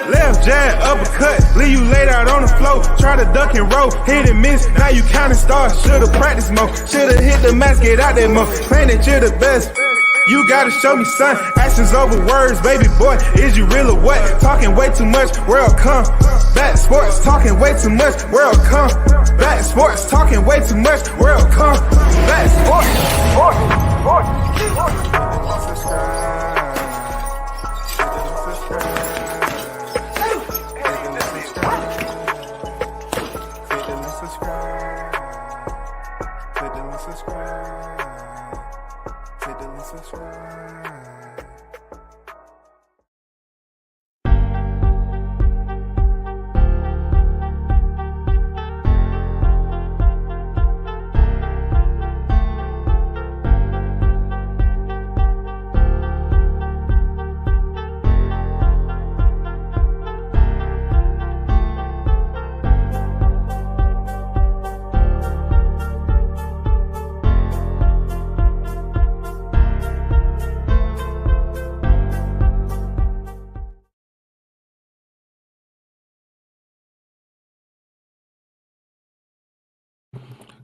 Left jab, uppercut, leave you laid out on the floor. Try to duck and roll, hit and miss, now you counting stars. Should've practiced more, should've hit the mask, get out there more. Claim that you're the best, you gotta show me son. Actions over words, baby boy, is you real or what? Talking way too much, world come. Back sports, talking way too much, world come. Back sports, talking way too much, world come. Back sports,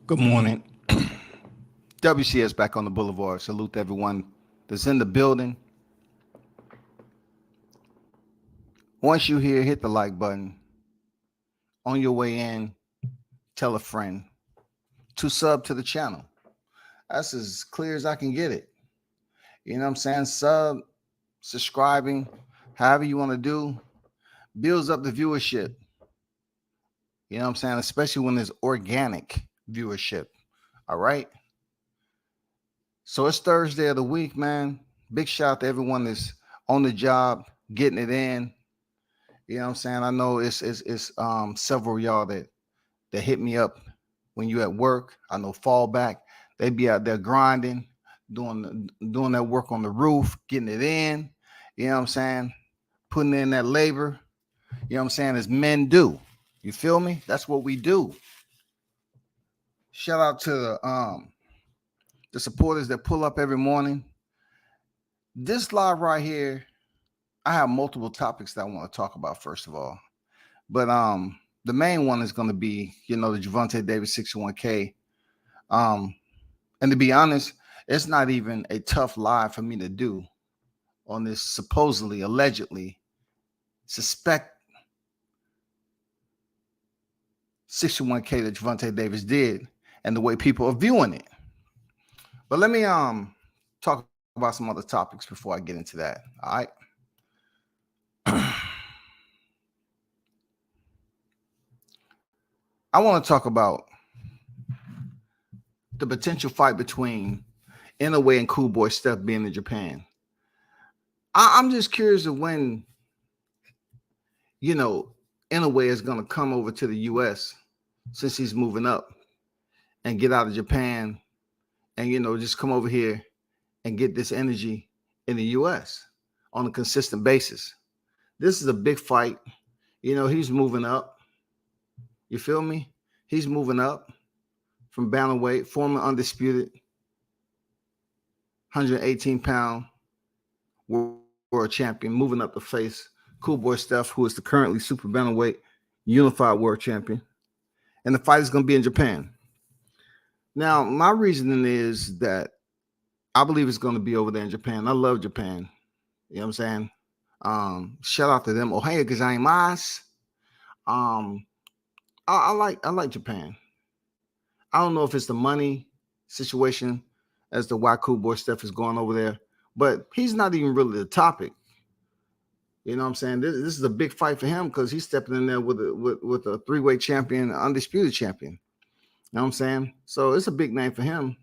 Good morning. WCS back on the boulevard. Salute to everyone that's in the building. Once you're here, hit the like button. On your way in, tell a friend to sub to the channel. That's as clear as I can get it. You know what I'm saying? Sub, subscribing, however you want to do, builds up the viewership. You know what I'm saying? Especially when there's organic viewership. All right. So it's Thursday of the week, man. Big shout out to everyone that's on the job, getting it in. You know what I'm saying? I know it's several of y'all that hit me up when you at work. I know Fallback. They be out there grinding, doing that work on the roof, getting it in. You know what I'm saying? Putting in that labor. You know what I'm saying? As men do. You feel me? That's what we do. Shout out to the supporters that pull up every morning. This live right here, I have multiple topics that I want to talk about, first of all. But the main one is going to be, the Gervonta Davis 61K. And to be honest, it's not even a tough live for me to do on this supposedly, allegedly, suspect 61K that Gervonta Davis did and the way people are viewing it. But let me talk about some other topics before I get into that. All right. I want to talk about the potential fight between Inoue and Cool Boy Steph being in Japan. I'm just curious of when, Inoue is going to come over to the U.S. since he's moving up and get out of Japan and, just come over here and get this energy in the U.S. on a consistent basis. This is a big fight. He's moving up. You feel me? He's moving up from bantamweight, former undisputed 118-pound world champion, moving up to face Cool Boy Steph, who is the currently super bantamweight unified world champion. And the fight is going to be in Japan. Now, my reasoning is that I believe it's going to be over there in Japan. I love Japan. You know what I'm saying? Shout out to them. Ohio gozaimasu. I like Japan. I don't know if it's the money situation as to why Cool Boy Steph is going over there, but he's not even really the topic. You know what I'm saying? This is a big fight for him because he's stepping in there with a three-weight champion, undisputed champion. You know what I'm saying? So it's a big name for him.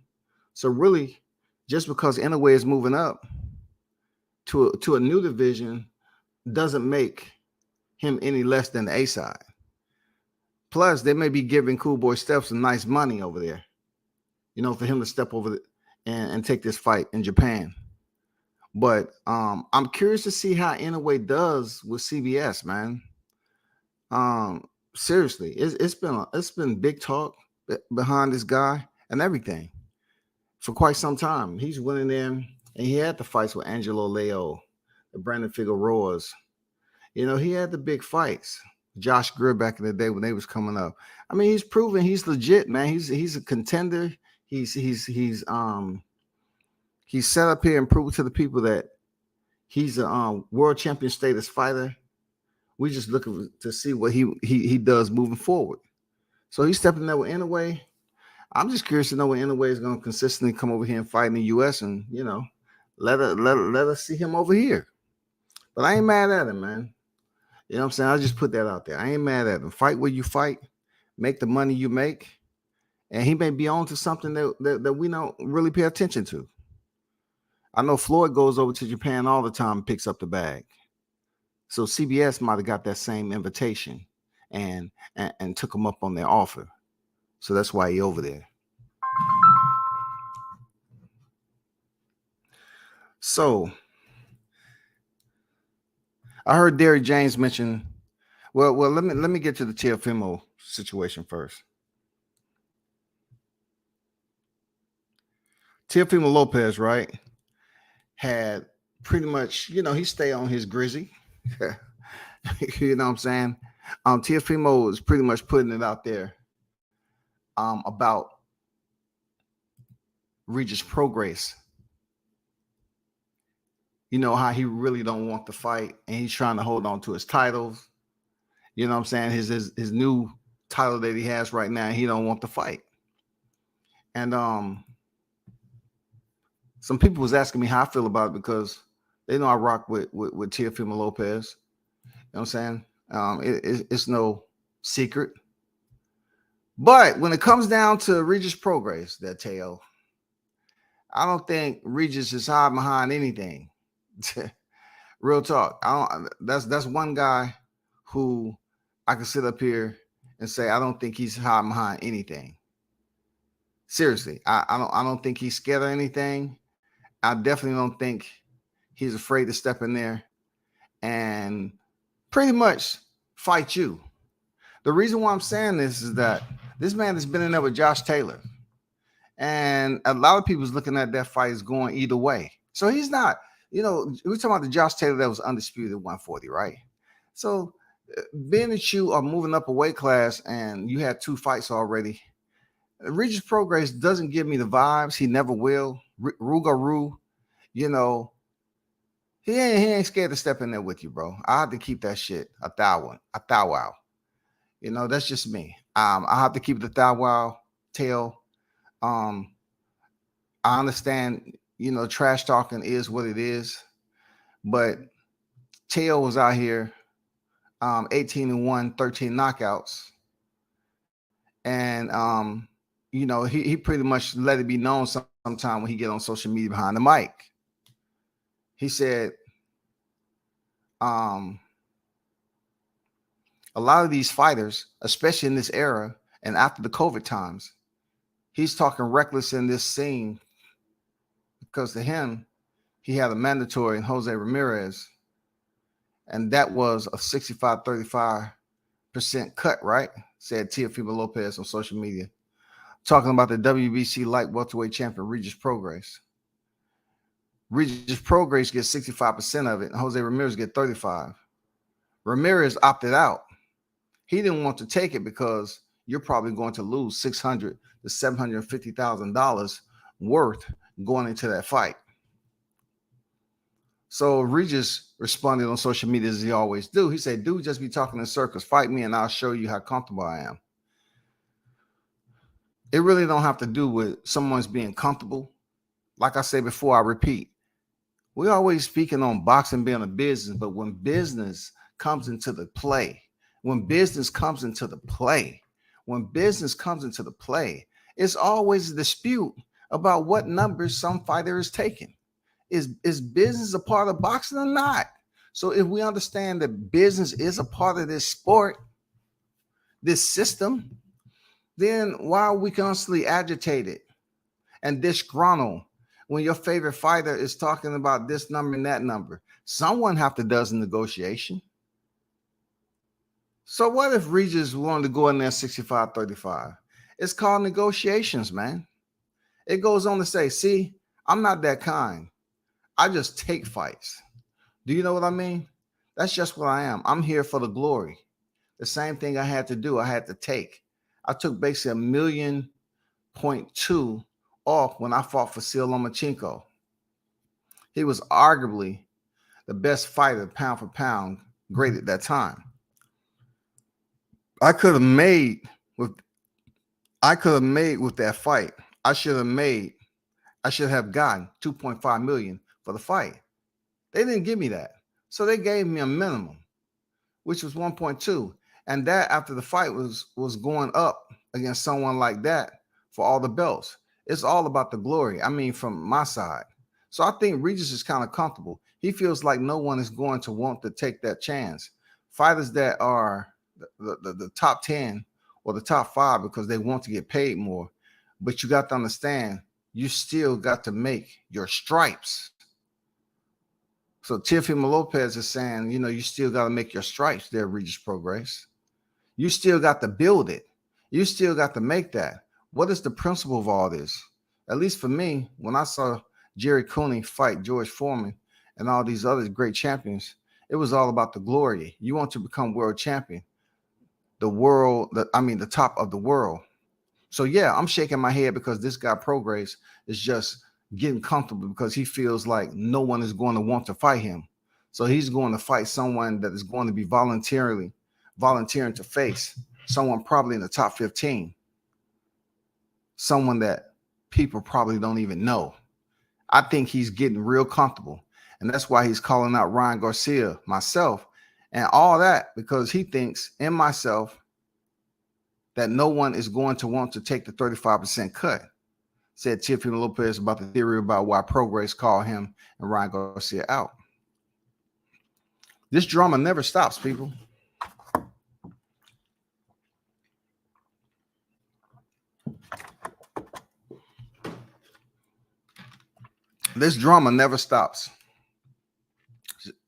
So really, just because Inoue is moving up to a new division doesn't make him any less than the A side. Plus, they may be giving Cool Boy Steph some nice money over there, for him to step over and take this fight in Japan. But I'm curious to see how Inoue does with CBS, man. Seriously, it's been big talk behind this guy and everything for quite some time. He's winning them, and he had the fights with Angelo Leo, the Brandon Figueroas. You know, he had the big fights. Josh Greer back in the day when they was coming up. I mean, he's proven he's legit, man. He's a contender. He's set up here and proved to the people that he's a world champion status fighter. We just looking to see what he does moving forward. So he's stepping there with Inoue. I'm just curious to know when Inoue is going to consistently come over here and fight in the U.S. and, you know, let us see him over here. But I ain't mad at him, man. You know what I'm saying? I'll just put that out there. I ain't mad at him. Fight where you fight. Make the money you make. And he may be on to something that we don't really pay attention to. I know Floyd goes over to Japan all the time and picks up the bag. So CBS might have got that same invitation and took him up on their offer. So that's why he over there. So I heard Derrick James mention. Well, let me get to the Teofimo situation first. Teofimo Lopez, right, had pretty much, you know, he stayed on his grizzy. You know what I'm saying? Teofimo is pretty much putting it out there about Regis Prograis. You know how he really don't want to fight and he's trying to hold on to his titles. You know what I'm saying? His new title that he has right now, he don't want to fight. And some people was asking me how I feel about it because they know I rock with Teofimo Lopez. You know what I'm saying? It's no secret. But when it comes down to Regis Prograis, that Teo, I don't think Regis is hiding behind anything. Real talk. That's one guy who I can sit up here and say I don't think he's hiding behind anything. Seriously, I don't think he's scared of anything. I definitely don't think he's afraid to step in there and pretty much fight you. The reason why I'm saying this is that this man has been in there with Josh Taylor. And a lot of people's looking at that fight as going either way. So he's not, you know, we're talking about the Josh Taylor that was undisputed at 140, right? So being that you are moving up a weight class and you had 2 fights already, Regis Prograis doesn't give me the vibes. He never will. Rugaru, you know, he ain't scared to step in there with you, bro. I have to keep that shit a thou wow. You know, that's just me. I have to keep the thou wow tail. I understand, you know, trash talking is what it is, but Teo was out here 18-1, 13 knockouts. And you know, he pretty much let it be known sometime when he get on social media behind the mic. He said a lot of these fighters, especially in this era and after the COVID times, he's talking reckless in this scene because to him, he had a mandatory in Jose Ramirez, and that was a 65-35% cut, right? Said Teofimo Lopez on social media, talking about the WBC light welterweight champion Regis Prograis. Regis Prograis gets 65% of it, and Jose Ramirez get 35%. Ramirez opted out. He didn't want to take it because you're probably going to lose $600,000 to $750,000 worth going into that fight. So Regis responded on social media as he always do. He said, dude, just be talking in circles. Fight me and I'll show you how comfortable I am. It really don't have to do with someone's being comfortable. Like I said before, I repeat, we're always speaking on boxing being a business, but when business comes into the play, it's always a dispute about what numbers some fighter is taking. Is business a part of boxing or not? So if we understand that business is a part of this sport, this system, then why are we constantly agitated and disgruntled when your favorite fighter is talking about this number and that number? Someone have to does the negotiation. So what if Regis wanted to go in there 65-35? It's called negotiations, man. It goes on to say, see, I'm not that kind. I just take fights. Do you know what I mean? That's just what I am. I'm here for the glory. The same thing I had to do, I had to take. I took basically 1.2 million off when I fought for Seal Lomachenko. He was arguably the best fighter, pound for pound, great at that time. I could have made with that fight. I should have gotten 2.5 million for the fight. They didn't give me that. So they gave me a minimum, which was 1.2. And that after the fight was going up against someone like that for all the belts. It's all about the glory. I mean, from my side. So I think Regis is kind of comfortable. He feels like no one is going to want to take that chance. Fighters that are the top 10 or the top 5 because they want to get paid more. But you got to understand, you still got to make your stripes. So Teofimo Lopez is saying, you know, you still got to make your stripes there, Regis Prograis. You still got to build it. You still got to make that. What is the principle of all this? At least for me, when I saw Jerry Cooney fight George Foreman and all these other great champions, it was all about the glory. You want to become world champion, the top of the world. So yeah, I'm shaking my head because this guy Prograis is just getting comfortable because he feels like no one is going to want to fight him. So he's going to fight someone that is going to be volunteering to face someone probably in the top 15, someone that people probably don't even know. I think he's getting real comfortable, and that's why he's calling out Ryan Garcia, myself, and all that, because he thinks in myself that no one is going to want to take the 35% cut. Said Teofimo Lopez about the theory about why Prograis called him and Ryan Garcia out. This drama never stops, people. This drama never stops.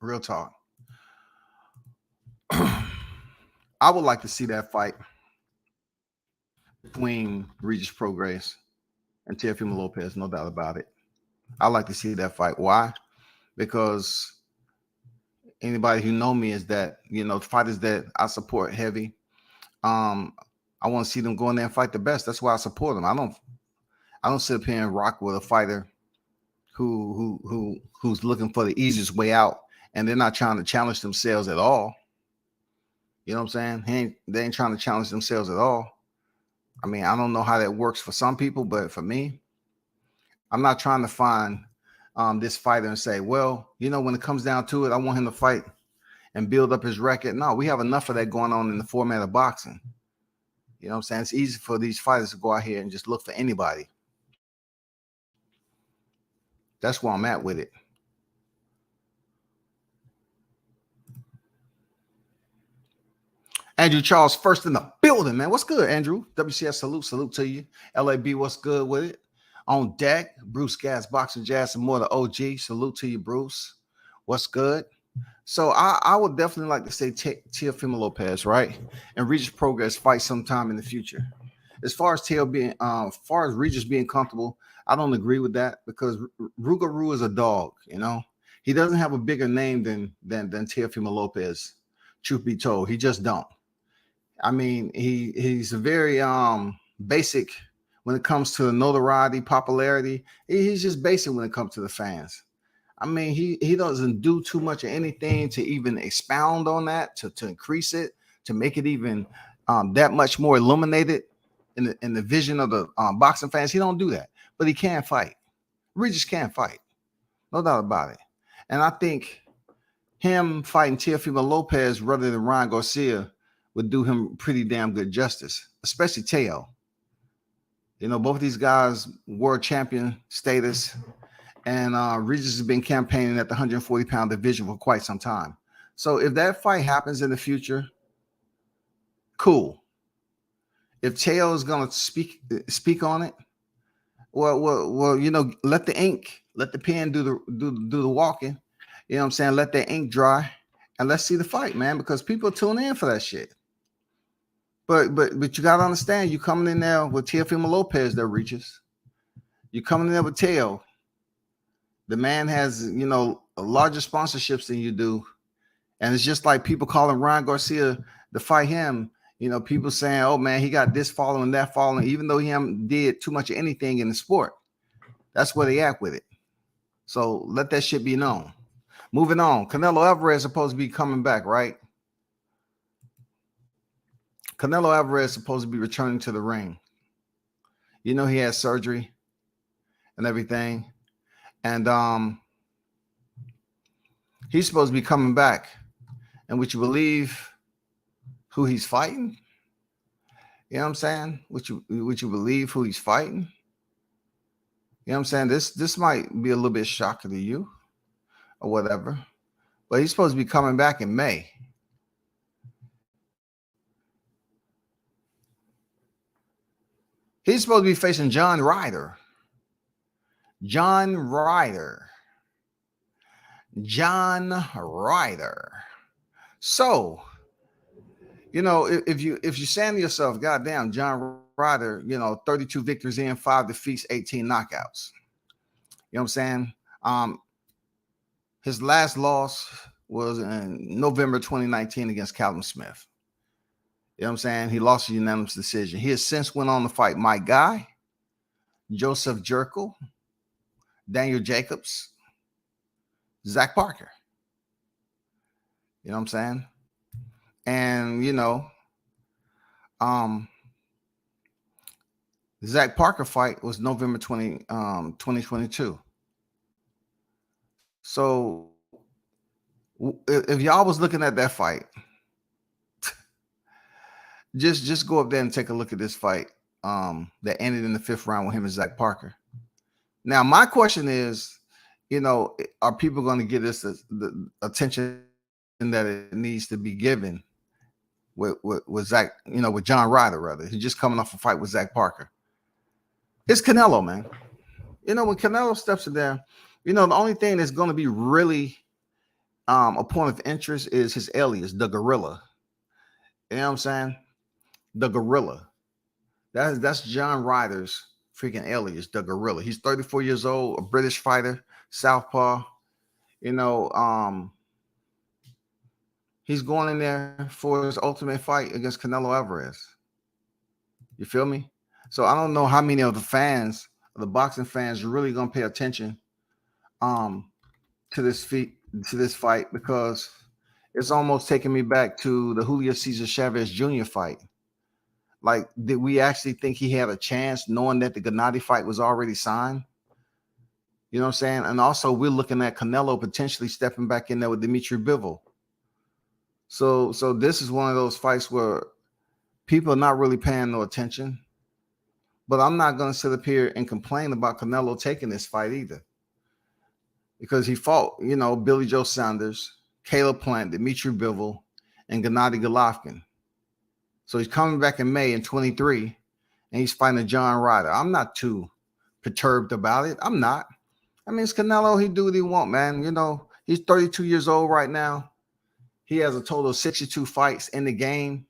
Real talk. I would like to see that fight between Regis Prograis and Teofimo Lopez, no doubt about it. I like to see that fight. Why? Because anybody who know me is that, you know, fighters that I support heavy, I want to see them go in there and fight the best. That's why I support them. I don't sit up here and rock with a fighter who's looking for the easiest way out, and they're not trying to challenge themselves at all. You know what I'm saying? They ain't trying to challenge themselves at all. I mean, I don't know how that works for some people, but for me, I'm not trying to find this fighter and say, well, you know, when it comes down to it, I want him to fight and build up his record. No, we have enough of that going on in the format of boxing. You know what I'm saying? It's easy for these fighters to go out here and just look for anybody. That's where I'm at with it. Andrew Charles first in the building, man. What's good, Andrew? WCS salute to you. LAB, what's good with it? On deck, Bruce Gas, Boxing Jazz, and more the OG. Salute to you, Bruce. What's good? So I would definitely like to say Teofimo Lopez, right? And Regis Prograis fight sometime in the future. As far as Regis being comfortable, I don't agree with that because Rougarou is a dog, you know. He doesn't have a bigger name than Teofimo Lopez, truth be told. He just don't. I mean, he's a very basic when it comes to notoriety, popularity. He's just basic when it comes to the fans. I mean, he doesn't do too much of anything to even expound on that, to increase it, to make it even that much more illuminated in the vision of the boxing fans. He don't do that, but he can fight. Regis can fight, no doubt about it. And I think him fighting Teofimo Lopez rather than Ryan Garcia would do him pretty damn good justice, especially Teo. You know, both of these guys world champion status, and Regis has been campaigning at the 140-pound division for quite some time. So if that fight happens in the future, cool. If Teo is going to speak on it, well, you know, let the pen do the walking. You know what I'm saying? Let the ink dry, and let's see the fight, man, because people tune in for that shit. But you gotta understand, you coming in there with Teofimo Lopez that reaches. You coming in there with Teo. The man has, larger sponsorships than you do. And it's just like people calling Ryan Garcia to fight him. People saying, oh man, he got this following, that following, even though he haven't did too much of anything in the sport. That's where they act with it. So let that shit be known. Moving on. Canelo Alvarez is supposed to be coming back, right? Canelo Alvarez is supposed to be returning to the ring. He had surgery and everything. And he's supposed to be coming back. And would you believe who he's fighting? You know what I'm saying? Would you believe who he's fighting? You know what I'm saying? This might be a little bit shocking to you or whatever. But he's supposed to be coming back in May. He's supposed to be facing John Ryder. John Ryder. So, if you're saying to yourself, goddamn, John Ryder, 32 victories in, 5 defeats, 18 knockouts. You know what I'm saying? His last loss was in November 2019 against Callum Smith. You know what I'm saying? He lost a unanimous decision. He has since went on to fight Mike Guy, Joseph Jerkel, Daniel Jacobs, Zach Parker. You know what I'm saying? And, the Zach Parker fight was November 2022. So if y'all was looking at that fight, just go up there and take a look at this fight that ended in the 5th round with him and Zach Parker. Now, my question is, are people going to give this the attention that it needs to be given with Zach, with John Ryder, rather? He's just coming off a fight with Zach Parker. It's Canelo, man. When Canelo steps in there, the only thing that's going to be really a point of interest is his alias, the Gorilla. You know what I'm saying? The Gorilla. That's John Ryder's freaking alias, the Gorilla. He's 34 years old, a British fighter, southpaw. He's going in there for his ultimate fight against Canelo Alvarez. You feel me? So I don't know how many of the fans, the boxing fans, are really gonna pay attention to this fight, because it's almost taking me back to the Julio Cesar Chavez Jr. fight. Like, did we actually think he had a chance, knowing that the Gennady fight was already signed? You know what I'm saying? And also, we're looking at Canelo potentially stepping back in there with Dimitri Bivol. So this is one of those fights where people are not really paying no attention. But I'm not going to sit up here and complain about Canelo taking this fight either, because he fought, Billy Joe Saunders, Caleb Plant, Dimitri Bivol, and Gennady Golovkin. So he's coming back in May in 23, and he's fighting John Ryder. I'm not too perturbed about it. I'm not. I mean, it's Canelo. He do what he want, man. He's 32 years old right now. He has a total of 62 fights in the game,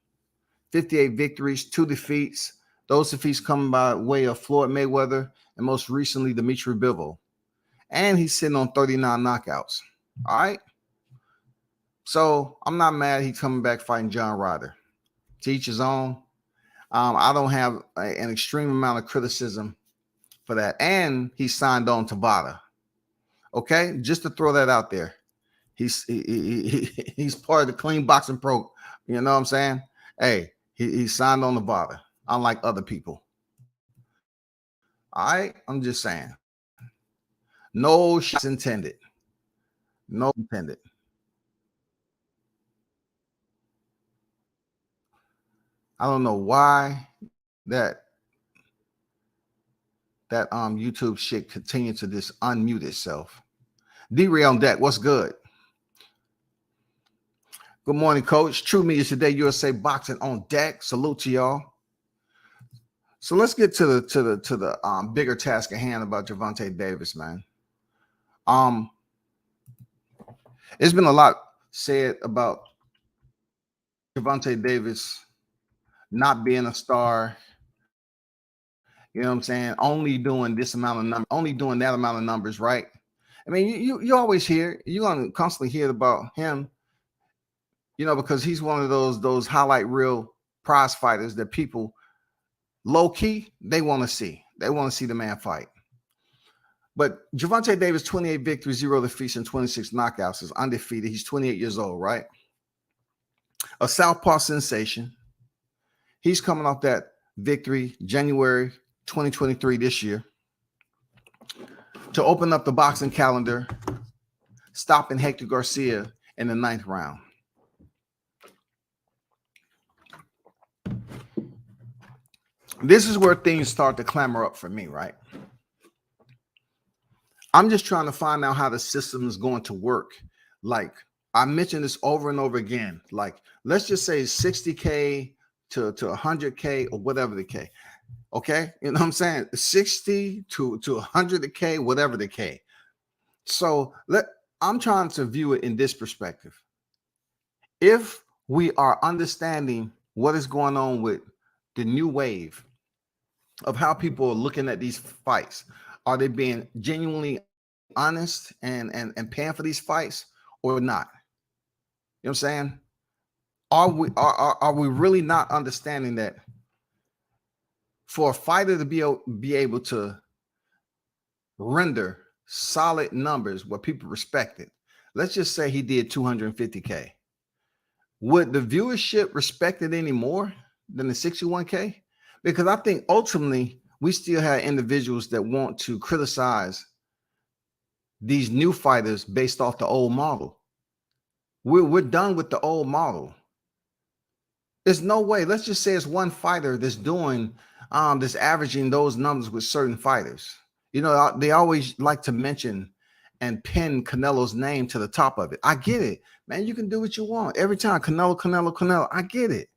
58 victories, 2 defeats. Those defeats coming by way of Floyd Mayweather and most recently Dimitri Bivol. And he's sitting on 39 knockouts. All right. So I'm not mad he's coming back fighting John Ryder. To each his own. I don't have an extreme amount of criticism for that. And he signed on to VADA. Okay, just to throw that out there. He's part of the Clean Boxing Pro. You know what I'm saying? Hey, he signed on to VADA, unlike other people. All right, I'm just saying. No shots intended. No intended. I don't know why that YouTube shit continues to just unmute itself. D-Ray on deck. What's good? Good morning, Coach. True Media Today, USA Boxing on deck. Salute to y'all. So let's get to the bigger task at hand about Gervonta Davis, man. It's been a lot said about Gervonta Davis not being a star. You know what I'm saying? Only doing this amount of numbers, only doing that amount of numbers, right? I mean, you always hear, you're gonna constantly hear about him, because he's one of those highlight reel prize fighters that people low key they want to see. They want to see the man fight. But Gervonta Davis, 28 victories, 0 defeats, and 26 knockouts, is undefeated. He's 28 years old, right? A southpaw sensation. He's coming off that victory January 2023 this year to open up the boxing calendar, stopping Hector Garcia in the 9th round. This is where things start to clamor up for me, right? I'm just trying to find out how the system is going to work. Like, I mentioned this over and over again. Like, let's just say 60K to 100K or whatever the K. Okay? You know what I'm saying? 60 to 100K, whatever the K. So I'm trying to view it in this perspective. If we are understanding what is going on with the new wave of how people are looking at these fights, are they being genuinely honest and paying for these fights or not? You know what I'm saying? Are we really not understanding that for a fighter to be able to render solid numbers where people respect it? Let's just say he did 250K. Would the viewership respect it any more than the 61K? Because I think ultimately we still have individuals that want to criticize these new fighters based off the old model. We're done with the old model. There's no way. Let's just say it's one fighter that's doing that's averaging those numbers with certain fighters. They always like to mention and pin Canelo's name to the top of it. I get it, man. You can do what you want every time. Canelo. I get it.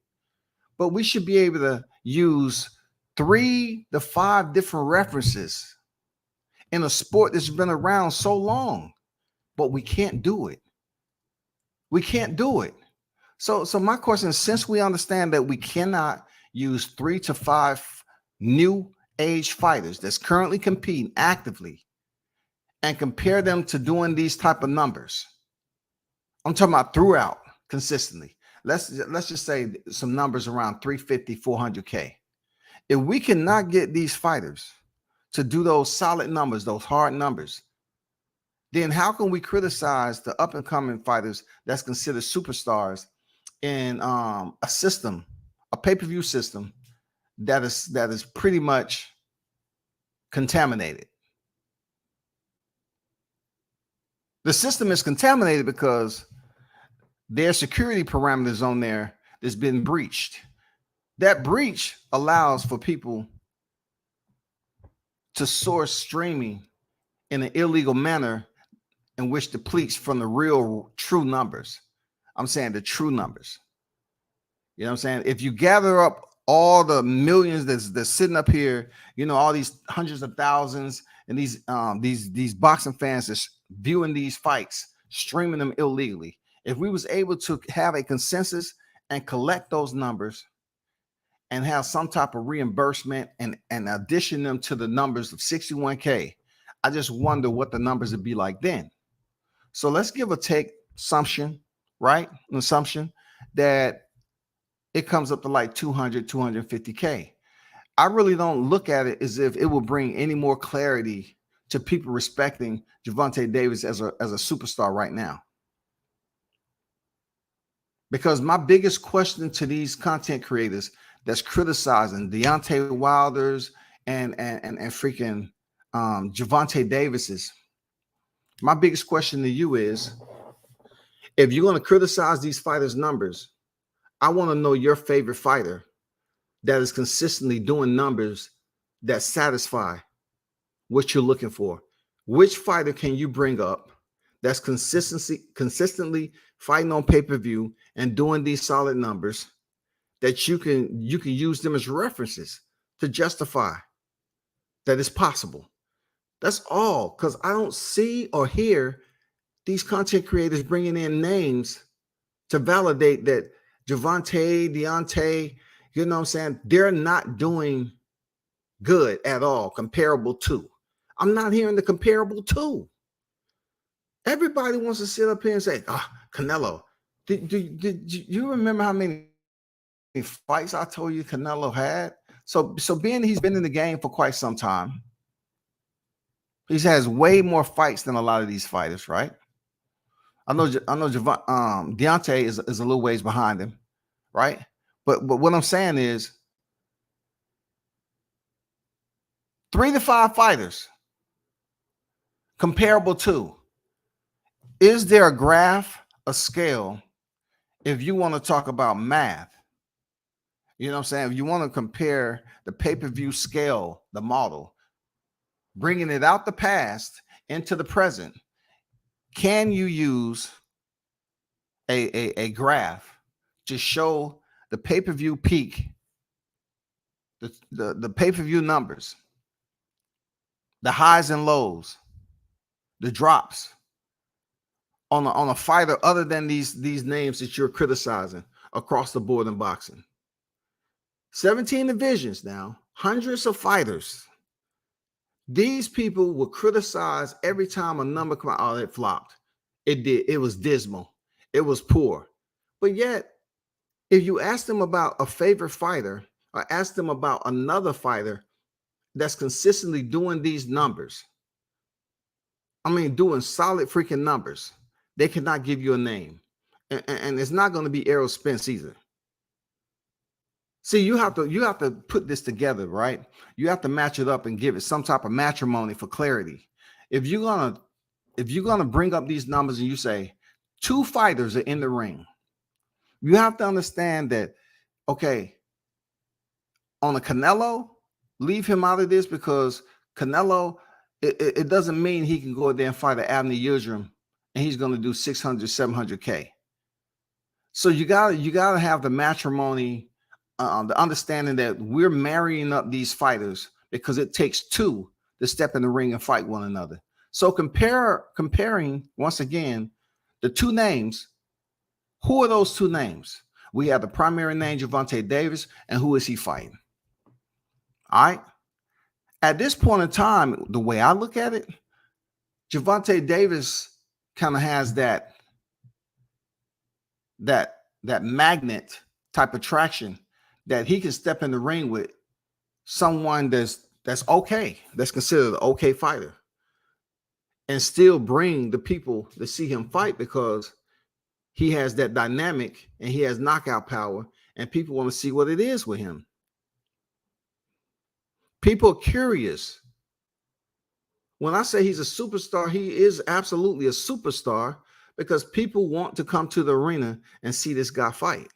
But we should be able to use 3 to 5 different references in a sport that's been around so long, but we can't do it. We can't do it. So my question is, since we understand that we cannot use 3 to 5 new age fighters that's currently competing actively and compare them to doing these type of numbers, I'm talking about throughout consistently. Let's just say some numbers around 350, 400K. If we cannot get these fighters to do those solid numbers, those hard numbers, then how can we criticize the up and coming fighters that's considered superstars in a system, a pay-per-view system that is pretty much contaminated? The system is contaminated because there's security parameters on there that's been breached. That breach allows for people to source streaming in an illegal manner in which depletes from the real true numbers. I'm saying the true numbers. You know what I'm saying? If you gather up all the millions that's sitting up here, all these hundreds of thousands and these boxing fans that's viewing these fights, streaming them illegally. If we was able to have a consensus and collect those numbers and have some type of reimbursement and addition them to the numbers of 61K, I just wonder what the numbers would be like then. So let's give a assumption, right? An assumption that it comes up to like 200, 250K. I really don't look at it as if it will bring any more clarity to people respecting Gervonta Davis as a superstar right now. Because my biggest question to these content creators that's criticizing Deontay Wilder's and freaking Gervonta Davis's, my biggest question to you is, if you're going to criticize these fighters' numbers, I want to know your favorite fighter that is consistently doing numbers that satisfy what you're looking for. Which fighter can you bring up that's consistently fighting on pay-per-view and doing these solid numbers that you can use them as references to justify that it's possible? That's all, because I don't see or hear these content creators bringing in names to validate that Gervonta, Deontay, You know what I'm saying? They're not doing good at all, comparable to. I'm not hearing the comparable to. Everybody wants to sit up here and say, Canelo. Did you remember how many fights I told you Canelo had? So being he's been in the game for quite some time, he has way more fights than a lot of these fighters, right? I know Deontay is a little ways behind him, right? But what I'm saying is 3 to 5 fighters comparable to. Is there a graph, a scale, if you want to talk about math? You know what I'm saying? If you want to compare the pay-per-view scale, the model, bringing it out the past into the present, can you use a graph to show the pay-per-view peak, the pay-per-view numbers, the highs and lows, the drops on a fighter other than these names that you're criticizing across the board in boxing? 17 divisions now, hundreds of fighters. These people will criticize every time a number come out. Oh, it flopped. It did. It was dismal. It was poor. But yet, if you ask them about a favorite fighter or ask them about another fighter that's consistently doing these numbers, I mean, doing solid freaking numbers, they cannot give you a name. And it's not going to be Errol Spence either. See, you have to put this together, right? You have to match it up and give it some type of matrimony for clarity. If you're gonna bring up these numbers and you say 2 fighters are in the ring, you have to understand that, okay, on a Canelo, leave him out of this because Canelo, it doesn't mean he can go there and fight an Abner Yildirim and he's going to do 600, 700K. So you gotta have the matrimony. The understanding that we're marrying up these fighters because it takes 2 to step in the ring and fight one another. So comparing once again the 2 names. Who are those 2 names? We have the primary name Gervonta Davis, and who is he fighting? All right. At this point in time, the way I look at it, Gervonta Davis kind of has that magnet type attraction that he can step in the ring with someone that's okay, that's considered an okay fighter, and still bring the people to see him fight because he has that dynamic and he has knockout power, and people want to see what it is with him. People are curious. When I say he's a superstar, he is absolutely a superstar because people want to come to the arena and see this guy fight.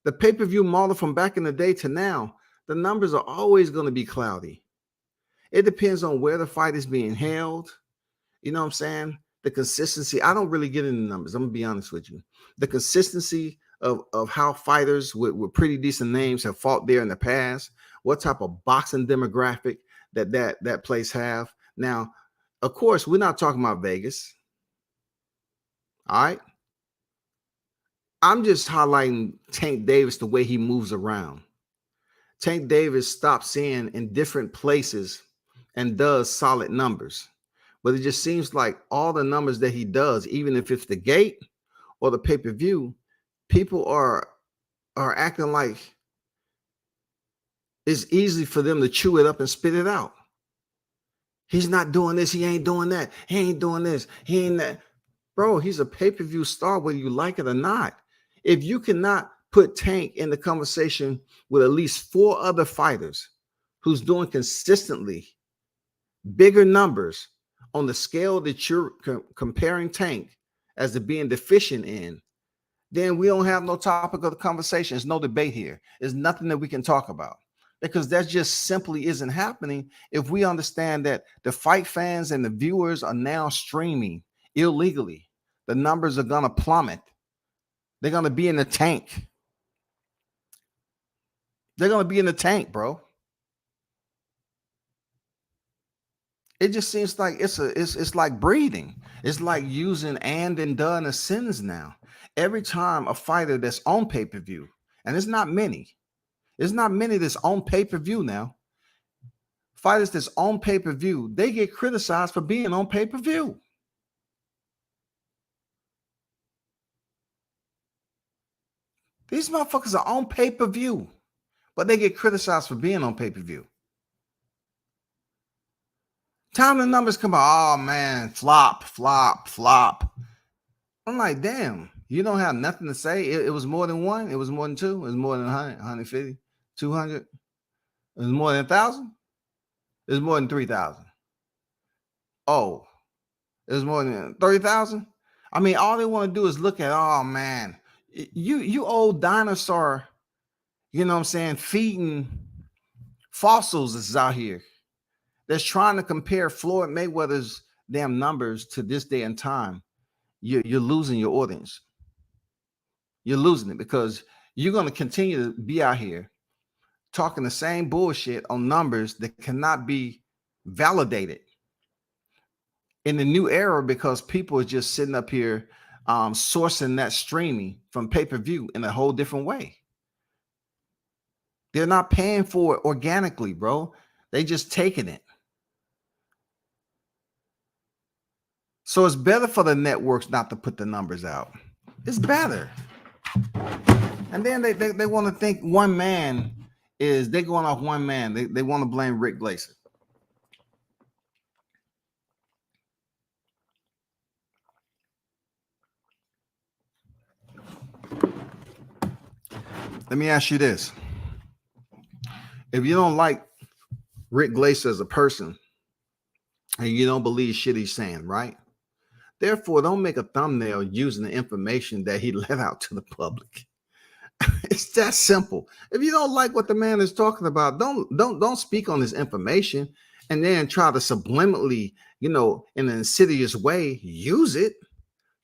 The pay-per-view model from back in the day to now, the numbers are always going to be cloudy. It depends on where the fight is being held. You know what I'm saying? The consistency. I don't really get into numbers. I'm going to be honest with you. The consistency of how fighters with pretty decent names have fought there in the past, what type of boxing demographic that place have. Now, of course, we're not talking about Vegas. All right? I'm just highlighting Tank Davis, the way he moves around. Tank Davis stops in different places and does solid numbers. But it just seems like all the numbers that he does, even if it's the gate or the pay-per-view, people are acting like it's easy for them to chew it up and spit it out. He's not doing this. He ain't doing that. He ain't doing this. He ain't that. Bro, he's a pay-per-view star, whether you like it or not. If you cannot put Tank in the conversation with at least 4 other fighters who's doing consistently bigger numbers on the scale that you're comparing Tank as to being deficient in, then we don't have no topic of the conversation. There's no debate here. There's nothing that we can talk about because that just simply isn't happening if we understand that the fight fans and the viewers are now streaming illegally. The numbers are going to plummet. They're going to be in the tank. They're going to be in the tank, bro. It just seems like it's like breathing. It's like using and done as sins now. Every time a fighter that's on pay-per-view, And it's not many. It's not many that's on pay-per-view now. Fighters that's on pay-per-view, they get criticized for being on pay-per-view. These motherfuckers are on pay-per-view, but they get criticized for being on pay-per-view. Time the numbers come out, oh man, flop. I'm like, damn, you don't have nothing to say. It was more than one. It was more than two. It was more than 100, 150, 200. It was more than 1,000. It was more than 3,000. Oh, it was more than 30,000. I mean, all they want to do is look at, oh man, you old dinosaur, you know what I'm saying, feeding fossils is out here that's trying to compare Floyd Mayweather's damn numbers to this day and time. You're losing your audience. You're losing it because you're going to continue to be out here talking the same bullshit on numbers that cannot be validated in the new era because people are just sitting up here sourcing that streaming from pay-per-view in a whole different way. They're not paying for it organically, bro. They just taking it. So it's better for the networks not to put the numbers out. It's better. And then they want to think one man is, they're going off one man. They want to blame Rick Glaser. Let me ask you this. If you don't like Rick Glaser as a person and you don't believe shit he's saying, right? Therefore, don't make a thumbnail using the information that he let out to the public. It's that simple. If you don't like what the man is talking about, don't speak on his information and then try to subliminally, in an insidious way, use it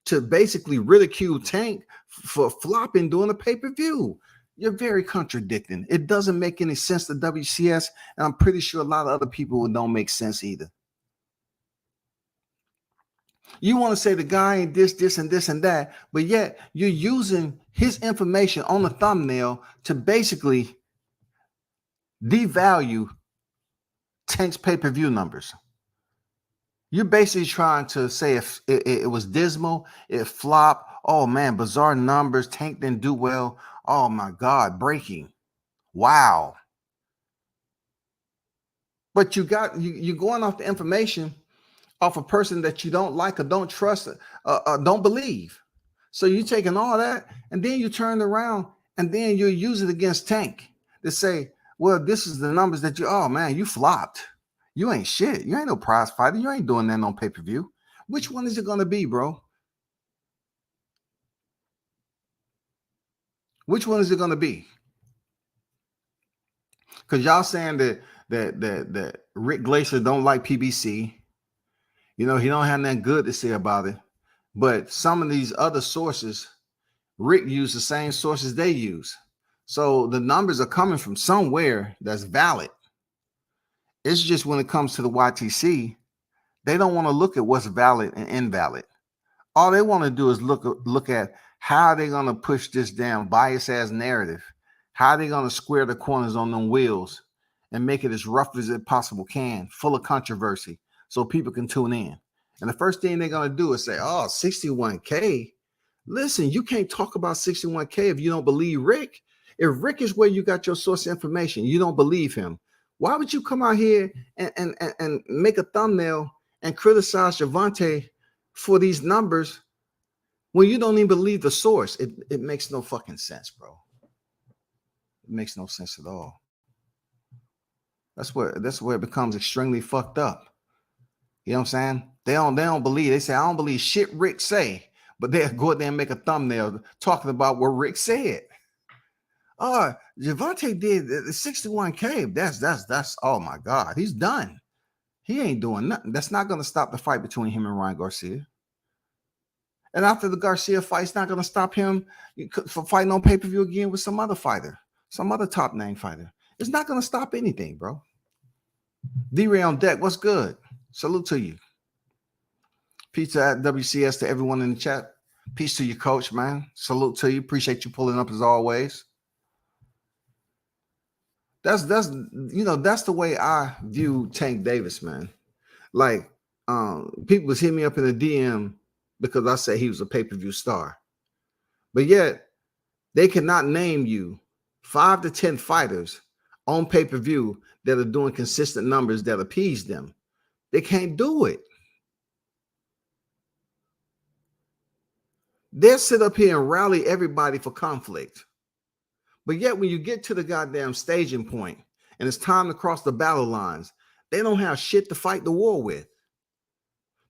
to basically ridicule Tank for flopping during a pay-per-view. You're very contradicting. It doesn't make any sense to WCS, and I'm pretty sure a lot of other people don't make sense either. You want to say the guy ain't this, and this, and that, but yet you're using his information on the thumbnail to basically devalue Tank's pay-per-view numbers. You're basically trying to say if it was dismal, it flopped. Oh man, bizarre numbers. Tank didn't do well. Oh my God, breaking. Wow. But you're going off the information off a person that you don't like or don't trust, don't believe. So you're taking all that and then you turn around and then you use it against Tank to say, well, this is the numbers that oh man, you flopped. You ain't shit. You ain't no prize fighter. You ain't doing that on pay-per-view. Which one is it going to be, bro? Which one is it going to be? Because y'all saying that Rick Glaser don't like PBC. He don't have nothing good to say about it. But some of these other sources, Rick used the same sources they use. So the numbers are coming from somewhere that's valid. It's just when it comes to the YTC, they don't want to look at what's valid and invalid. All they want to do is look at how they're going to push this damn bias-ass narrative. How they're going to square the corners on them wheels and make it as rough as it possible can, full of controversy, so people can tune in. And the first thing they're going to do is say, oh, 61K. Listen, you can't talk about 61K if you don't believe Rick. If Rick is where you got your source of information, you don't believe him. Why would you come out here and make a thumbnail and criticize Gervonta for these numbers when you don't even believe the source? It makes no fucking sense, bro. It makes no sense at all. That's where it becomes extremely fucked up. You know what I'm saying? They don't believe. They say, I don't believe shit Rick say, but they'll go out there and make a thumbnail talking about what Rick said. Oh, Gervonta did the 61K. That's oh my God, he's done. He ain't doing nothing. That's not going to stop the fight between him and Ryan Garcia. And after the Garcia fight, it's not going to stop him from fighting on pay-per-view again with some other fighter, some other top name fighter. It's not going to stop anything, bro. D-Ray on deck. What's good? Salute to you. Pizza at WCS to everyone in the chat. Peace to you, coach, man. Salute to you. Appreciate you pulling up as always. That's that's the way I view Tank Davis, man. Like, people was hitting me up in the DM because I said he was a pay-per-view star, but yet they cannot name you 5 to 10 fighters on pay-per-view that are doing consistent numbers that appease them. They can't do it. They'll sit up here and rally everybody for conflict. But yet when you get to the goddamn staging point and it's time to cross the battle lines, they don't have shit to fight the war with.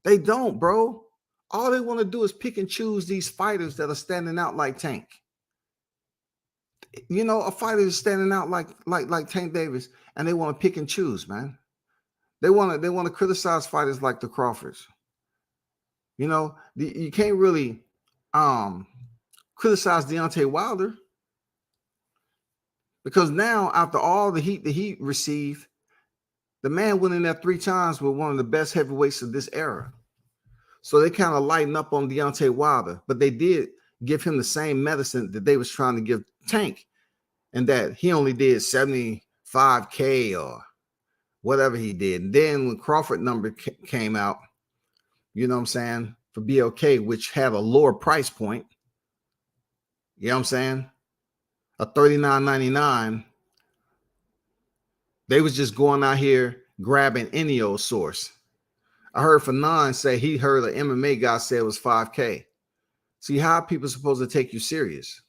They don't, bro. All they want to do is pick and choose these fighters that are standing out like Tank. You know, a fighter is standing out like Tank Davis, and they want to pick and choose, man. They want to criticize fighters like the Crawfords. You know, you can't really criticize Deontay Wilder, because now after all the heat that he received, the man went in there 3 times with one of the best heavyweights of this era. So they kind of lighten up on Deontay Wilder, but they did give him the same medicine that they was trying to give Tank, and that he only did 75K or whatever he did. And then when Crawford number came out, you know what I'm saying, for BLK, which had a lower price point, you know what I'm saying, a $39.99, they was just going out here grabbing any old source. I heard Fanon say he heard an MMA guy say it was 5K. See, how people supposed to take you serious?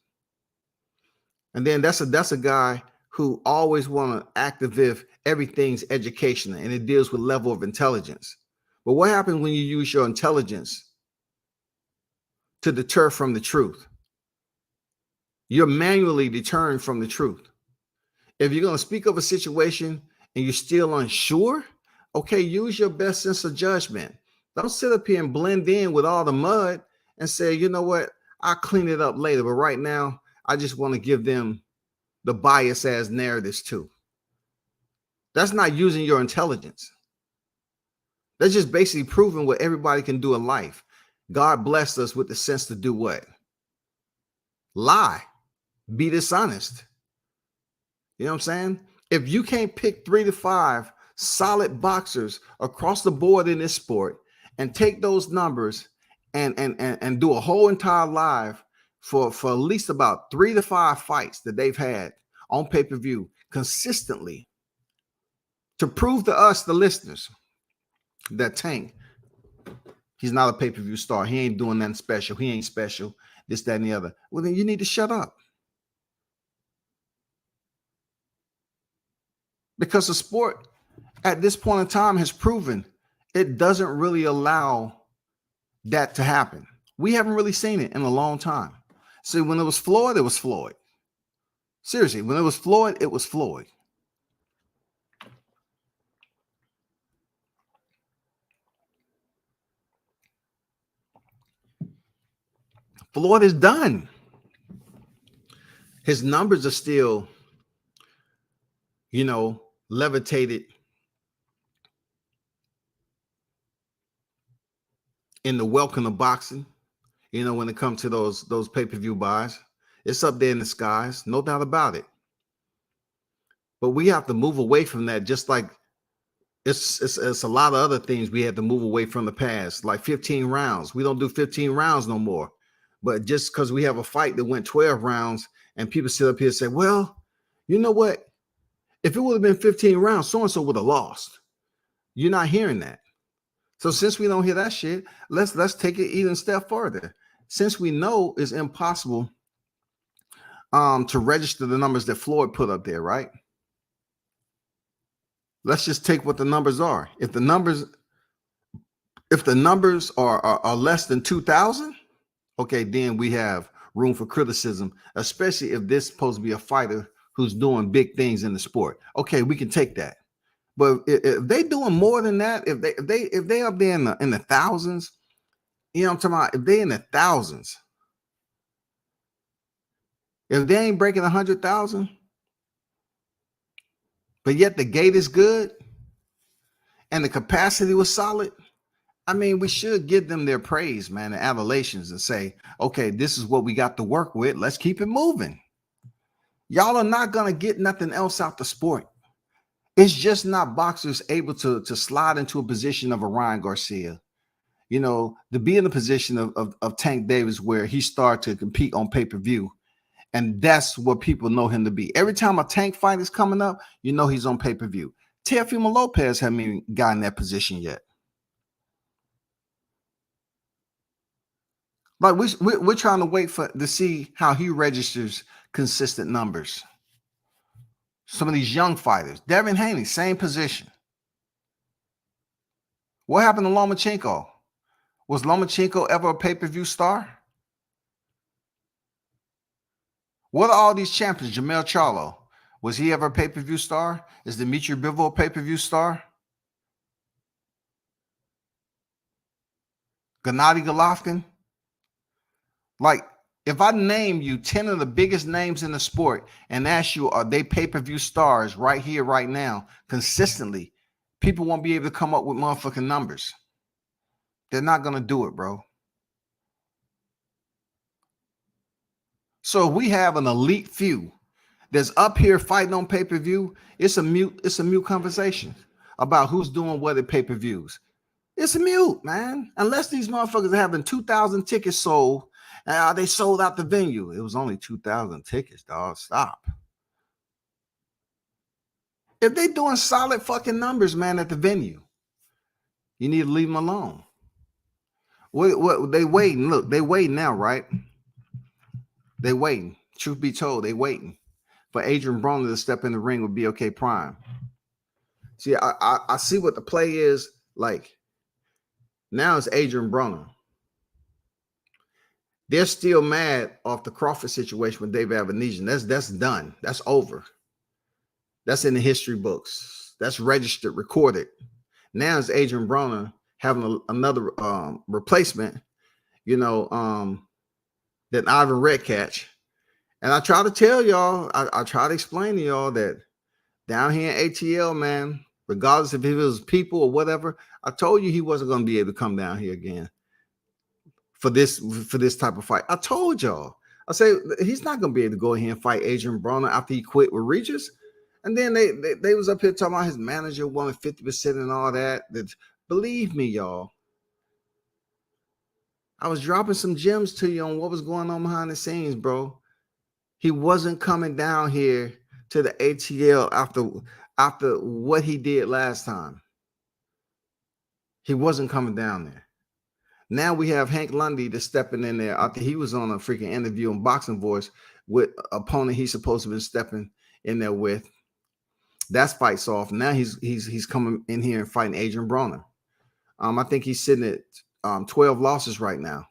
And then that's a guy who always want to act as if everything's educational and it deals with level of intelligence. But what happens when you use your intelligence to deter from the truth? You're manually deterring from the truth. If you're going to speak of a situation and you're still unsure, okay, use your best sense of judgment. Don't sit up here and blend in with all the mud and say, you know what, I'll clean it up later. But right now, I just want to give them the bias as narratives too. That's not using your intelligence. That's just basically proving what everybody can do in life. God blessed us with the sense to do what? Lie. Be dishonest. You know what I'm saying? If you can't pick 3 to 5 solid boxers across the board in this sport and take those numbers and do a whole entire live for at least about 3 to 5 fights that they've had on pay-per-view consistently to prove to us, the listeners, that Tank, he's not a pay-per-view star. He ain't doing nothing special. He ain't special. This, that, and the other. Well, then you need to shut up. Because the sport at this point in time has proven it doesn't really allow that to happen. We haven't really seen it in a long time. See, when it was Floyd, it was Floyd. Seriously, when it was Floyd, it was Floyd. Floyd is done. His numbers are still, you know, levitated in the welcome of boxing. You know, when it comes to those pay-per-view buys, it's up there in the skies, no doubt about it. But we have to move away from that, just like it's a lot of other things we had to move away from the past, like 15 rounds. We don't do 15 rounds no more. But just because we have a fight that went 12 rounds and people sit up here and say, well, you know what? If it would have been 15 rounds, so-and-so would have lost. You're not hearing that. So since we don't hear that shit, let's take it even a step further. Since we know it's impossible to register the numbers that Floyd put up there, right? Let's just take what the numbers are. If the numbers are less than 2,000, okay, then we have room for criticism, especially if this is supposed to be a fighter who's doing big things in the sport. Okay, we can take that. But if they doing more than that, if they up there in the thousands, you know what I'm talking about? If they in the thousands, if they ain't breaking 100,000, but yet the gate is good and the capacity was solid, I mean, we should give them their praise, man, and adulations, and say, okay, this is what we got to work with. Let's keep it moving. Y'all are not going to get nothing else out the sport. It's just not boxers able to slide into a position of a Ryan Garcia, to be in the position of Tank Davis where he started to compete on pay-per-view. And that's what people know him to be. Every time a Tank fight is coming up, he's on pay-per-view. Teofimo Lopez haven't even gotten in that position yet. Like we're trying to wait to see how he registers consistent numbers. Some of these young fighters, Devin Haney, same position. What happened to Lomachenko? Was Lomachenko ever a pay-per-view star? What are all these champions? Jamel Charlo, was he ever a pay-per-view star? Is Dmitry Bivol a pay-per-view star? Gennady Golovkin? Like, if I name you 10 of the biggest names in the sport and ask you, are they pay-per-view stars right here, right now, consistently, people won't be able to come up with motherfucking numbers. They're not going to do it, bro. So if we have an elite few that's up here fighting on pay-per-view, it's a mute conversation about who's doing what at pay-per-views. It's a mute, man. Unless these motherfuckers are having 2,000 tickets sold and they sold out the venue. It was only 2,000 tickets, dog. Stop. If they doing solid fucking numbers, man, at the venue, you need to leave them alone. What they waiting? Look, they waiting now, right? They waiting. Truth be told, they waiting for Adrien Broner to step in the ring with BOK Prime. See, I see what the play is like. Now it's Adrien Broner. They're still mad off the Crawford situation with David Avanesian. That's done. That's over. That's in the history books. That's registered, recorded. Now it's Adrien Broner having another replacement, than Ivan Redkach. And I try to tell y'all, I try to explain to y'all that down here in ATL, man, regardless if it was people or whatever, I told you he wasn't going to be able to come down here again for this type of fight. I told y'all. I say he's not going to be able to go ahead and fight Adrien Broner after he quit with Regis. And then they was up here talking about his manager wanted 50% and all that. Believe me, y'all. I was dropping some gems to you on what was going on behind the scenes, bro. He wasn't coming down here to the ATL after what he did last time. He wasn't coming down there. Now we have Hank Lundy that's stepping in there after he was on a freaking interview on Boxing Voice with an opponent he's supposed to be stepping in there with. That's fights off. Now he's coming in here and fighting Adrien Broner. I think he's sitting at 12 losses right now.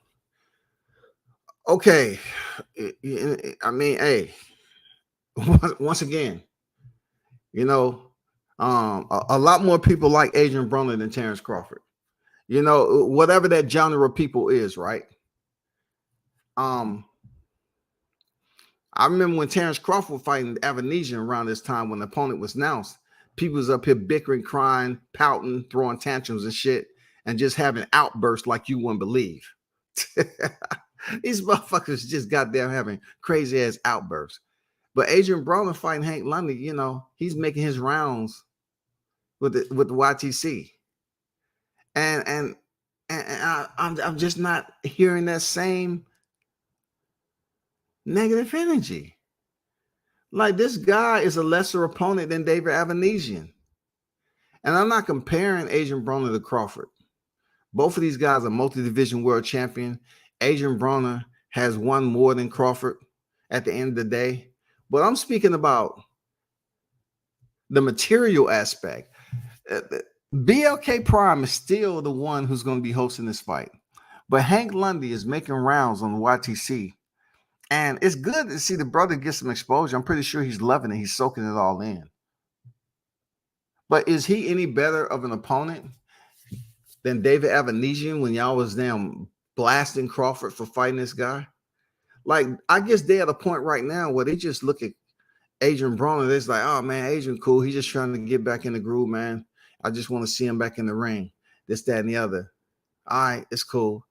Okay. I mean, hey, once again, a lot more people like Adrien Broner than Terrence Crawford. Whatever that genre of people is, right? I remember when Terrence Crawford was fighting Avanesian around this time when the opponent was announced. People was up here bickering, crying, pouting, throwing tantrums and shit, and just having outbursts like you wouldn't believe. These motherfuckers just got there having crazy ass outbursts. But Adrien Broner fighting Hank Lundy, he's making his rounds with the YTC. And I'm just not hearing that same negative energy. Like, this guy is a lesser opponent than David Avanesian. And I'm not comparing Adrien Broner to Crawford. Both of these guys are multi-division world champion. Adrien Broner has won more than Crawford at the end of the day. But I'm speaking about the material aspect. BLK Prime is still the one who's going to be hosting this fight. But Hank Lundy is making rounds on the YTC. And it's good to see the brother get some exposure. I'm pretty sure he's loving it. He's soaking it all in. But is he any better of an opponent than David Avanesian when y'all was damn blasting Crawford for fighting this guy? Like, I guess they're at a point right now where they just look at Adrien Broner. It's like, oh, man, Adrien cool. He's just trying to get back in the groove, man. I just want to see him back in the ring. This, that, and the other. All right, it's cool.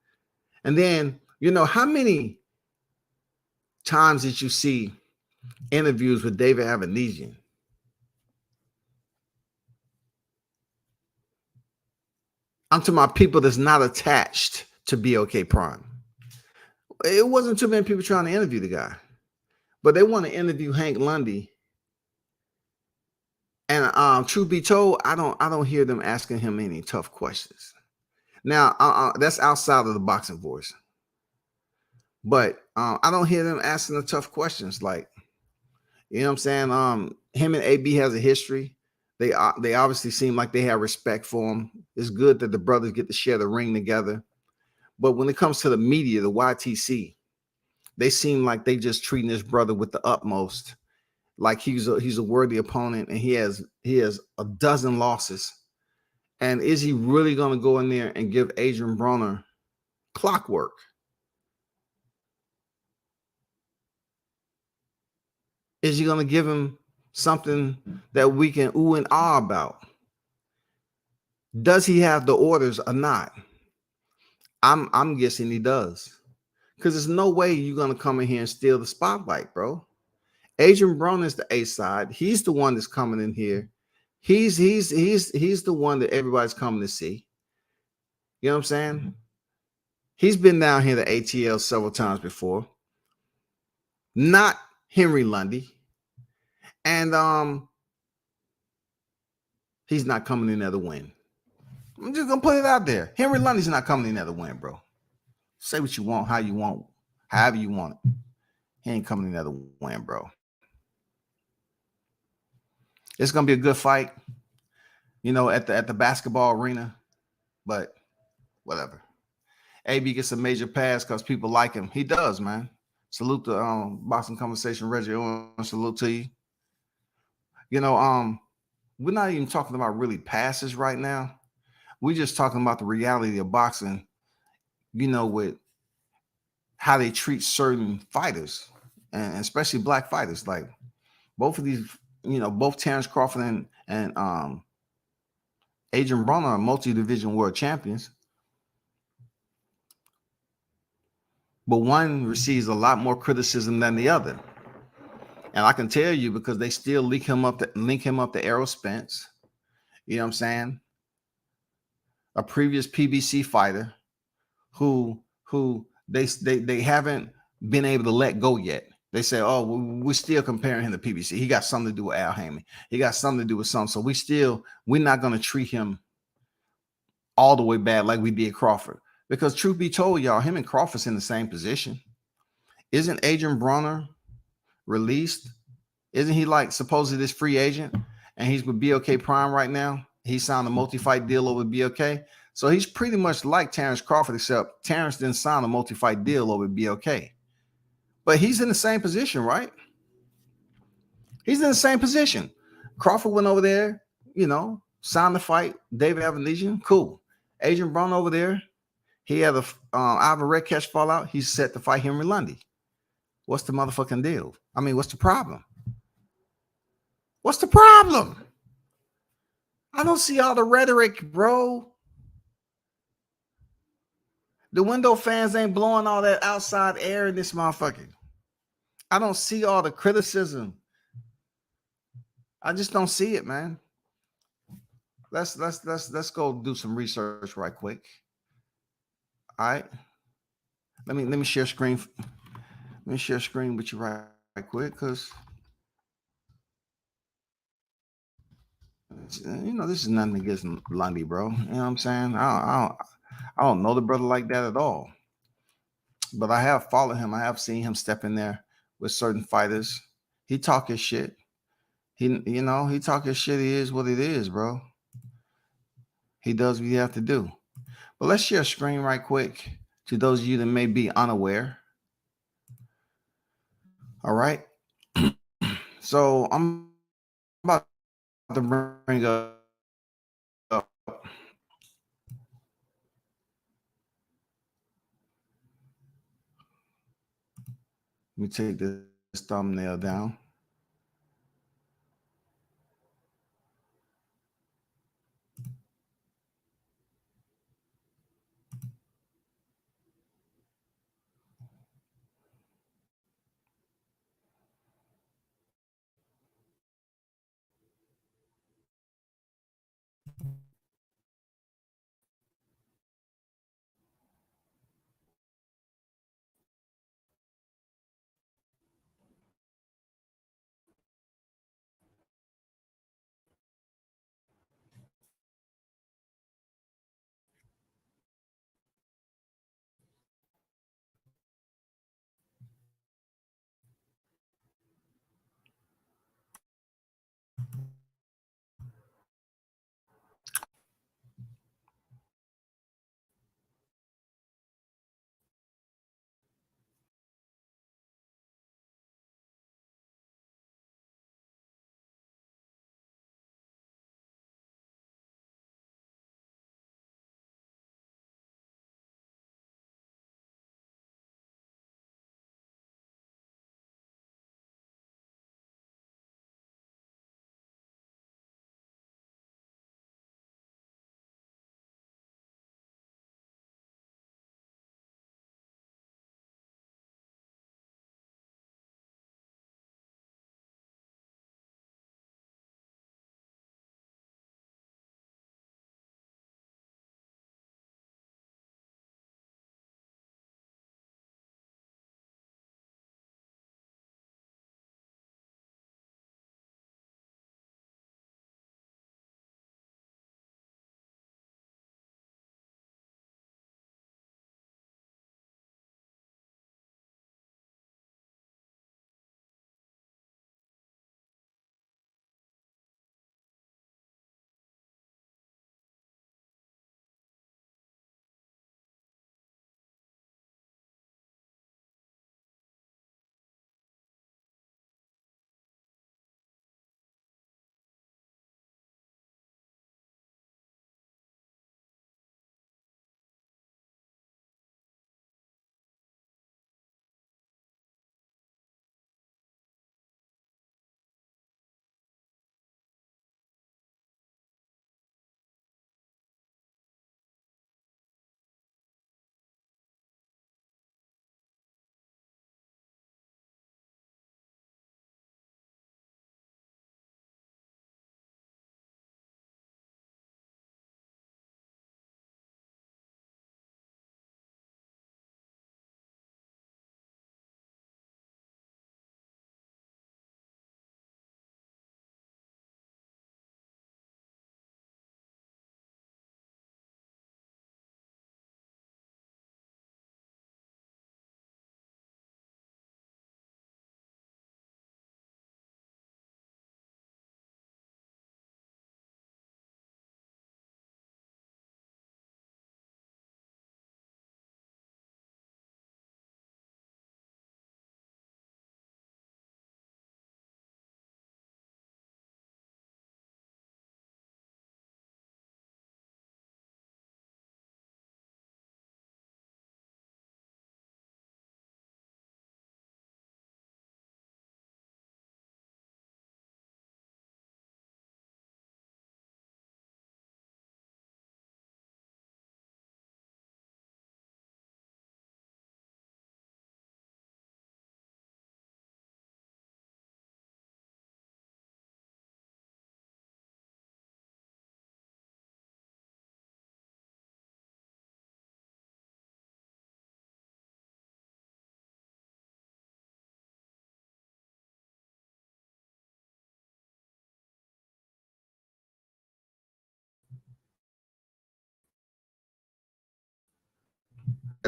And then, how many times did you see interviews with David Adrien. I'm talking about people that's not attached to BOK Prime. It wasn't too many people trying to interview the guy, but they want to interview Hank Lundy. And truth be told, I don't hear them asking him any tough questions. Now, that's outside of the boxing voice, but I don't hear them asking the tough questions. Like, you know what I'm saying? Him and AB has a history. They obviously seem like they have respect for him. It's good that the brothers get to share the ring together. But when it comes to the media, the YTC, they seem like they just treating this brother with the utmost, like he's a worthy opponent, and he has a dozen losses. And is he really going to go in there and give Adrien Broner clockwork? Is he going to give him something that we can ooh and ah about? Does he have the orders or not? I'm guessing he does. Because there's no way you're going to come in here and steal the spotlight, bro. Adrien Broner is the A side. He's the one that's coming in here. He's the one that everybody's coming to see. You know what I'm saying? He's been down here to ATL several times before. Not Henry Lundy. And he's not coming in there to win. I'm just gonna put it out there. Henry Lundy's not coming in there to win, bro. Say what you want, how you want, however you want it. He ain't coming in there to win, bro. It's gonna be a good fight, you know, at the basketball arena, but whatever. AB gets a major pass because people like him. He does, man. Salute to Boxing Conversation, Regis. Salute to you. You know, we're not even talking about really passes right now. We're just talking about the reality of boxing, you know, with how they treat certain fighters, and especially black fighters. Like both of these, you know, both Terrence Crawford and Adrien Broner are multi-division world champions. But one receives a lot more criticism than the other. And I can tell you because they still link him up to Errol Spence. You know what I'm saying? A previous PBC fighter who they haven't been able to let go yet. They say, oh, we're still comparing him to PBC. He got something to do with Al Haymon. He got something to do with something. So we're not going to treat him all the way bad like we did Crawford. Because truth be told, y'all, him and Crawford's in the same position. Isn't Adrien Broner released? Isn't he like supposedly this free agent? And he's with BOK Prime right now. He signed a multi-fight deal over BOK. So he's pretty much like Terrence Crawford, except Terrence didn't sign a multi-fight deal over BOK. But he's in the same position, right? He's in the same position. Crawford went over there, you know, signed the fight. David Adrien, cool. Adrien Broner over there, he had a Ivan Red catch fallout. He's set to fight Henry Lundy. What's the motherfucking deal? I mean, what's the problem? What's the problem? I don't see all the rhetoric, bro. The window fans ain't blowing all that outside air in this motherfucker. I don't see all the criticism. I just don't see it, man. Let's go do some research right quick. All right. Let me share screen. Let me share screen with you right quick, because you know this is nothing against Lundy, bro. You know what I'm saying? I don't know the brother like that at all. But I have followed him. I have seen him step in there with certain fighters. He talk his shit. He talk his shit. He is what it is, bro. He does what he have to do. But let's share a screen right quick to those of you that may be unaware. All right. So I'm about to bring up. Let me take this thumbnail down.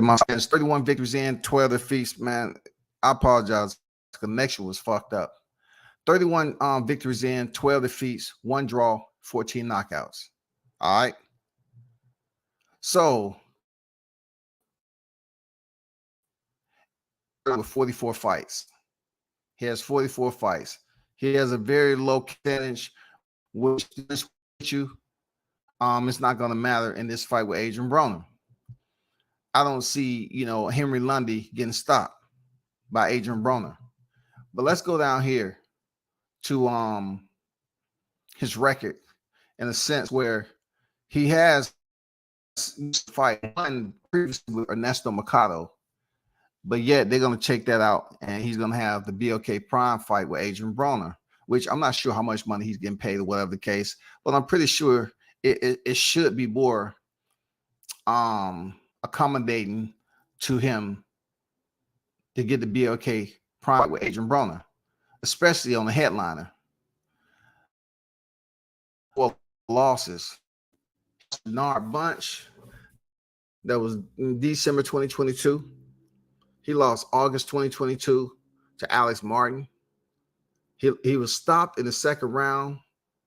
My 31 victories in, 12 defeats, man. I apologize. The connection was fucked up. 31 victories in, 12 defeats, 1 draw, 14 knockouts. All right. So with 44 fights. He has 44 fights. He has a very low percentage, which you it's not going to matter in this fight with Adrien Broner. I don't see, Henry Lundy getting stopped by Adrien Broner. But let's go down here to his record in a sense where he has fight one previously with Ernesto Mercado, but yet they're going to check that out, and he's going to have the BOK Prime fight with Adrien Broner, which I'm not sure how much money he's getting paid or whatever the case, but I'm pretty sure it should be more accommodating to him to get the BOK Prime with Adrien Broner, especially on the headliner. Well, losses. Bernard Bunch, that was in December 2022. He lost August 2022 to Alex Martin. He was stopped in the second round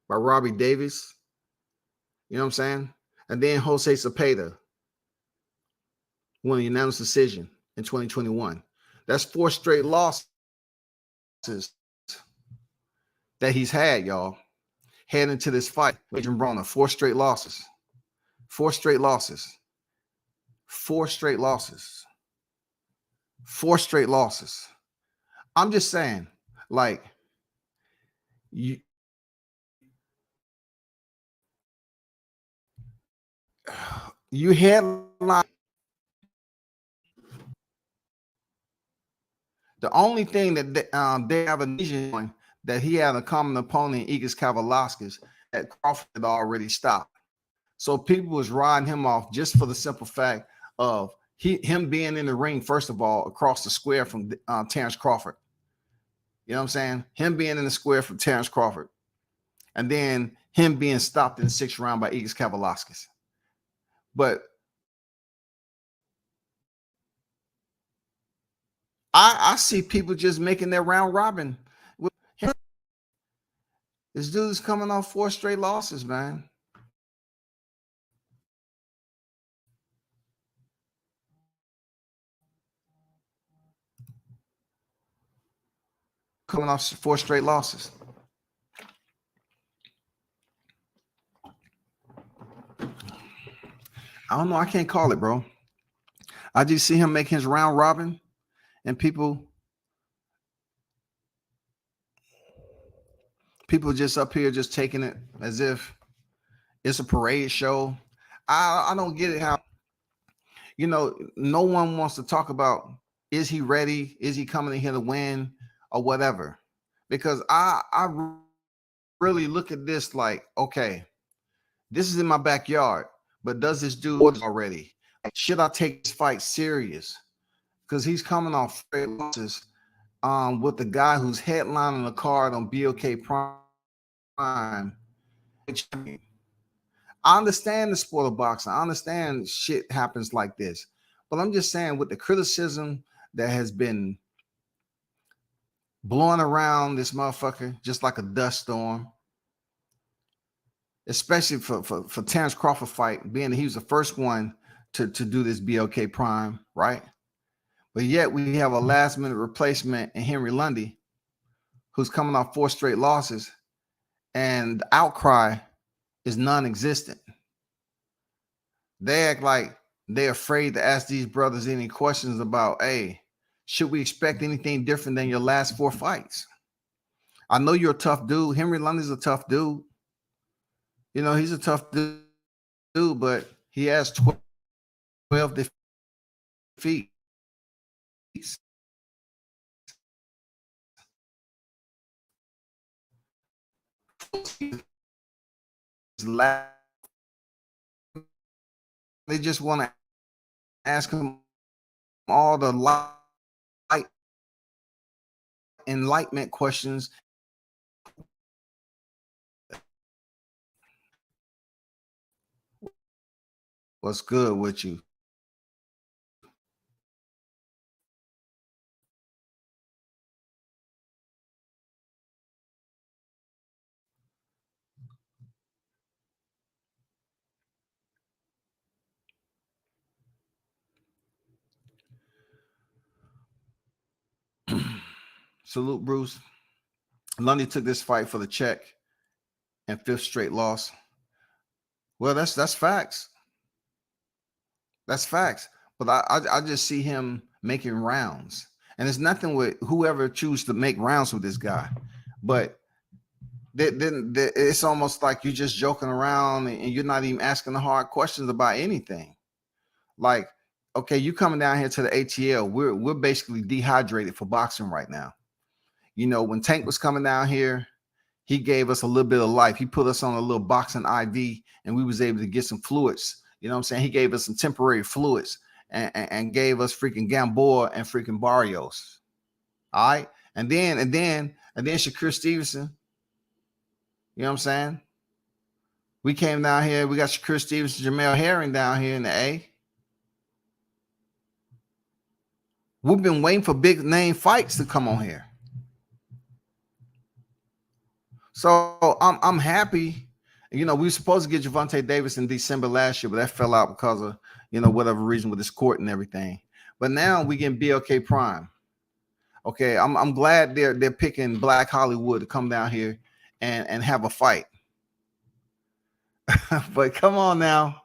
by Robbie Davis. You know what I'm saying? And then Jose Cepeda won a unanimous decision in 2021. That's 4 straight losses that he's had, y'all, heading into this fight with Adrien Broner. 4 straight losses. 4 straight losses. 4 straight losses. 4 straight losses. I'm just saying, like, you headline. The only thing that they have a vision on that he had a common opponent, Igis Kavalauskas, that Crawford had already stopped. So people was riding him off just for the simple fact of him being in the ring, first of all, across the square from Terrence Crawford. You know what I'm saying? Him being in the square from Terrence Crawford. And then him being stopped in the 6th round by Igis Kavalauskas. But I see people just making their round robin. This dude's coming off 4 straight losses, man. Coming off 4 straight losses. I don't know. I can't call it, bro. I just see him making his round robin, and people just up here just taking it as if it's a parade show. I don't get it how, no one wants to talk about, is he ready? Is he coming in here to win or whatever? Because I really look at this like, okay, this is in my backyard, but does this dude already? Should I take this fight serious? Because he's coming off straight losses with the guy who's headlining the card on BOK Prime. I understand the sport of boxing. I understand shit happens like this. But I'm just saying, with the criticism that has been blowing around this motherfucker just like a dust storm, especially for Terrence Crawford fight, being that he was the first one to do this BOK Prime, right? But yet we have a last-minute replacement in Henry Lundy, who's coming off 4 straight losses, and the outcry is non-existent. They act like they're afraid to ask these brothers any questions about, hey, should we expect anything different than your last 4 fights? I know you're a tough dude. Henry Lundy's a tough dude. He's a tough dude, but he has 12 defeats. They just want to ask him all the light enlightenment questions. What's good with you? Salute, Bruce. Lundy took this fight for the check and 5th straight loss. Well, that's facts. That's facts. But I just see him making rounds. And there's nothing with whoever chooses to make rounds with this guy. But then it's almost like you're just joking around and you're not even asking the hard questions about anything. Like, okay, you coming down here to the ATL. We're basically dehydrated for boxing right now. You know, when Tank was coming down here, he gave us a little bit of life. He put us on a little boxing IV and we was able to get some fluids. You know what I'm saying? He gave us some temporary fluids and gave us freaking Gamboa and freaking Barrios. All right. And then Shakur Stevenson. You know what I'm saying? We came down here. We got Shakur Stevenson, Jamel Herring down here in the A. We've been waiting for big name fights to come on here. So I'm happy. You know, we were supposed to get Gervonta Davis in December last year, but that fell out because of, you know, whatever reason with this court and everything. But now we get BLK Prime. Okay, I'm glad they're picking Black Hollywood to come down here and have a fight. But come on now,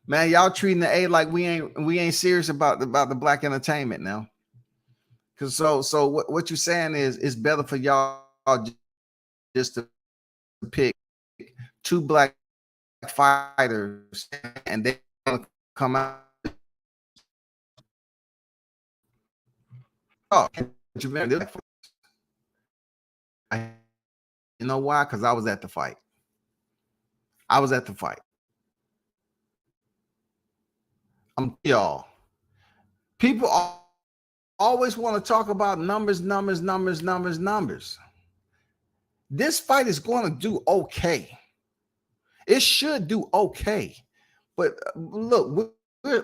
man, y'all treating the A like we ain't serious about the black entertainment now. Cause so what you're saying is it's better for y'all just to pick 2 black fighters and they come out. Oh, you know why? Because I was at the fight. Y'all. People always want to talk about numbers. This fight is going to do okay. It should do okay. But look,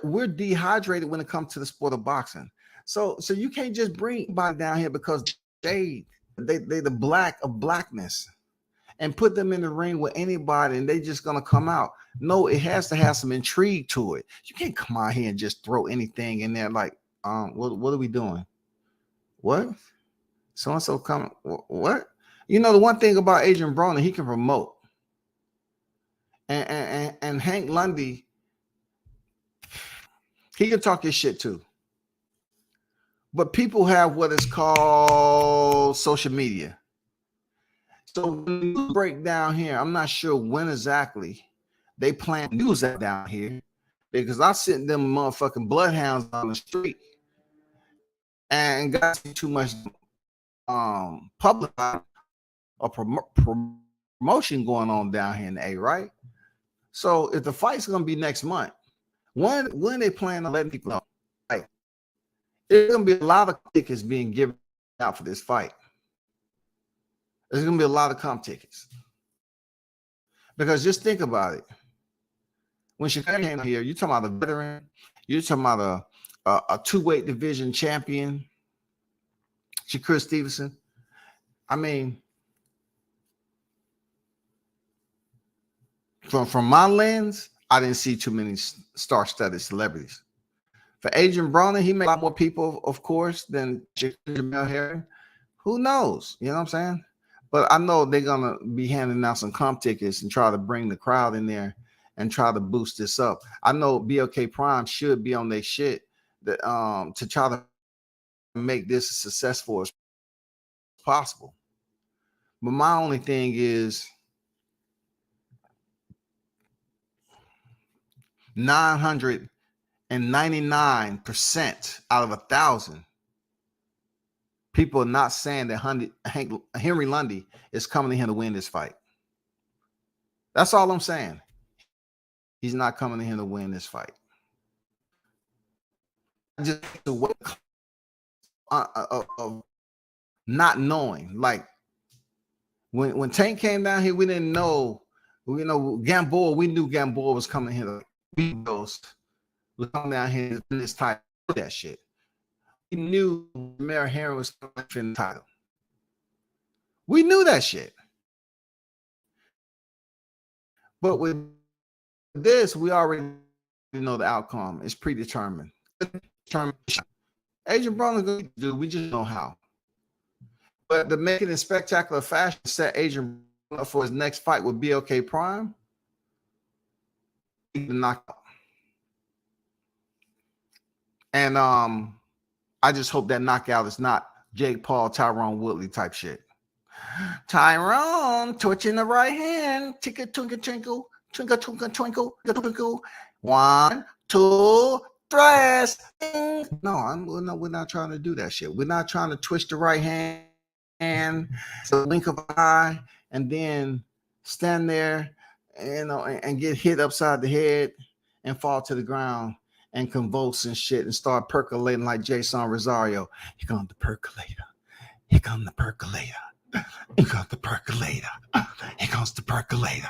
we're dehydrated when it comes to the sport of boxing. So you can't just bring anybody down here because they the black of blackness and put them in the ring with anybody and they just gonna come out. No, it has to have some intrigue to it. You can't come out here and just throw anything in there like, what are we doing? What? So-and-so coming? What? You know, the one thing about Adrien Broner, he can promote. And Hank Lundy, he can talk his shit too. But people have what is called social media. So when you break down here, I'm not sure when exactly they plan to use that down here because I sent them motherfucking bloodhounds on the street and got too much public or promotion going on down here in the A, right? So if the fight's gonna be next month, when they plan on letting people know, like there's gonna be a lot of tickets being given out for this fight. There's gonna be a lot of comp tickets. Because just think about it. When Shakur came here, you're talking about a veteran, you're talking about a 2-weight division champion, Shakur Stevenson. I mean, from my lens, I didn't see too many star-studded celebrities. For Adrien Broner, he made a lot more people, of course, than Jamel Herring. Who knows? You know what I'm saying? But I know they're gonna be handing out some comp tickets and try to bring the crowd in there and try to boost this up. I know BLK Prime should be on their shit that to try to make this as successful as possible. But my only thing is 999% out of 1,000 people are not saying that Henry Lundy is coming in here to win this fight. That's all I'm saying. He's not coming in here to win this fight. Just not knowing. Like when Tank came down here, we didn't know. You know, Gamboa. We knew Gamboa was coming here. We was coming down here in this title. That shit. We knew Mayor Herring was coming in the title. We knew that shit. But with this, we already know the outcome. It's predetermined. Adrien Broner going to do. We just know how. But to make it in spectacular fashion, set Adrien up for his next fight with BLK Prime, he can knock out. And I just hope that knockout is not Jake Paul, Tyrone Woodley type shit. Tyrone twitching the right hand. Tickle, twinkle, twinkle, twinkle, twinkle, twinkle, twinkle. 1, 2, 3. No, we're not trying to do that shit. We're not trying to twist the right hand and the blink of an eye and then stand there, and get hit upside the head and fall to the ground and convulse and shit and start percolating like Jason Rosario. Here comes the percolator. Here comes the percolator. Here comes the percolator. Here comes the percolator.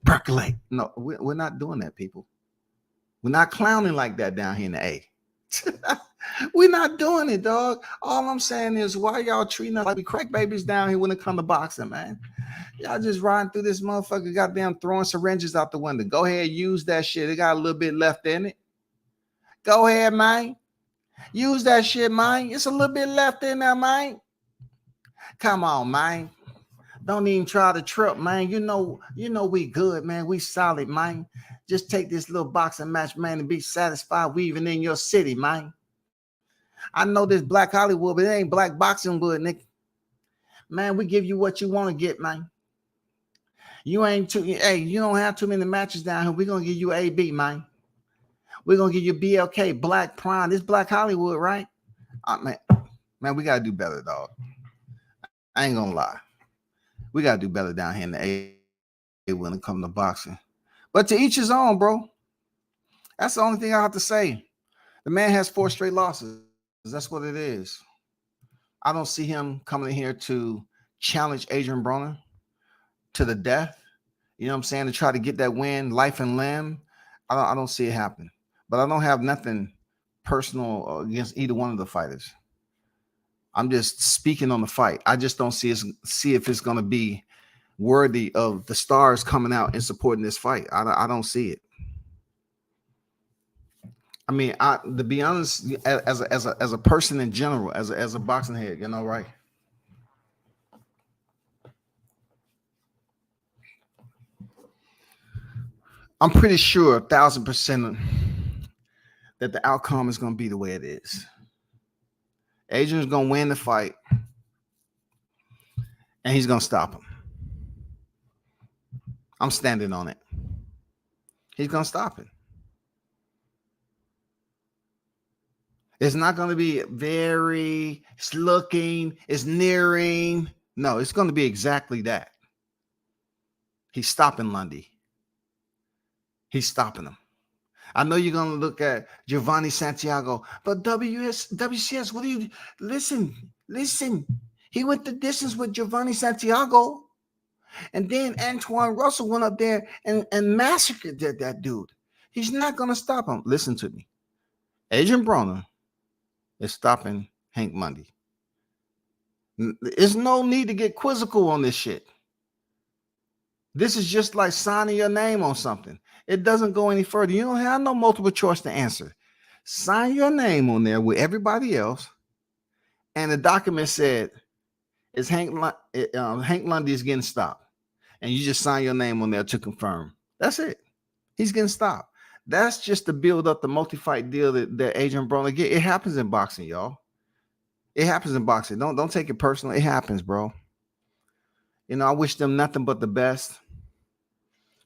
Percolate. No, we're not doing that, people. We're not clowning like that down here in the A. We're not doing it, dog. All I'm saying is, why y'all treating us like we crack babies down here when it comes to boxing, man? Y'all just riding through this motherfucker, goddamn throwing syringes out the window. Go ahead, use that shit. It got a little bit left in it. Go ahead, man. Use that shit, man. It's a little bit left in there, man. Come on, man. Don't even try to trip, man. You know we good, man. We solid, man. Just take this little boxing match, man, and be satisfied. We even in your city, man. I know this Black Hollywood, but it ain't Black Boxing Wood, Nick. Man, we give you what you want to get, man. You don't have too many matches down here. We're gonna give you AB, man. We're gonna give you BLK, Black Prime. This Black Hollywood, right? Man, we gotta do better, dog. I ain't gonna lie. We gotta do better down here in the A when it comes to boxing. But to each his own, bro. That's the only thing I have to say. The man has 4 straight losses. That's what it is. I don't see him coming in here to challenge Adrien Broner to the death. You know what I'm saying? To try to get that win, life and limb. I don't see it happen. But I don't have nothing personal against either one of the fighters. I'm just speaking on the fight. I just don't see if it's going to be worthy of the stars coming out and supporting this fight. I don't see it. I mean, to be honest, as a person in general, as a boxing head, you know, right? I'm pretty sure 1,000% that the outcome is going to be the way it is. Adrian's going to win the fight, and he's going to stop him. I'm standing on it. He's going to stop it. It's not going to be it's looking, it's nearing. No, it's going to be exactly that. He's stopping Lundy. He's stopping him. I know you're going to look at Giovanni Santiago, but WCS, what do you listen? He went the distance with Giovanni Santiago. And then Antoine Russell went up there and massacred that dude. He's not going to stop him. Listen to me. Adrien Broner is stopping Hank Lundy. There's no need to get quizzical on this shit. This is just like signing your name on something. It doesn't go any further. You don't have no multiple choice to answer. Sign your name on there with everybody else. And the document said, it's Hank Lundy is getting stopped. And you just sign your name on there to confirm. That's it. He's getting stopped. That's just to build up the multi-fight deal that Adrien Broner get. It happens in boxing, y'all. It happens in boxing. Don't take it personal. It happens, bro. You know, I wish them nothing but the best.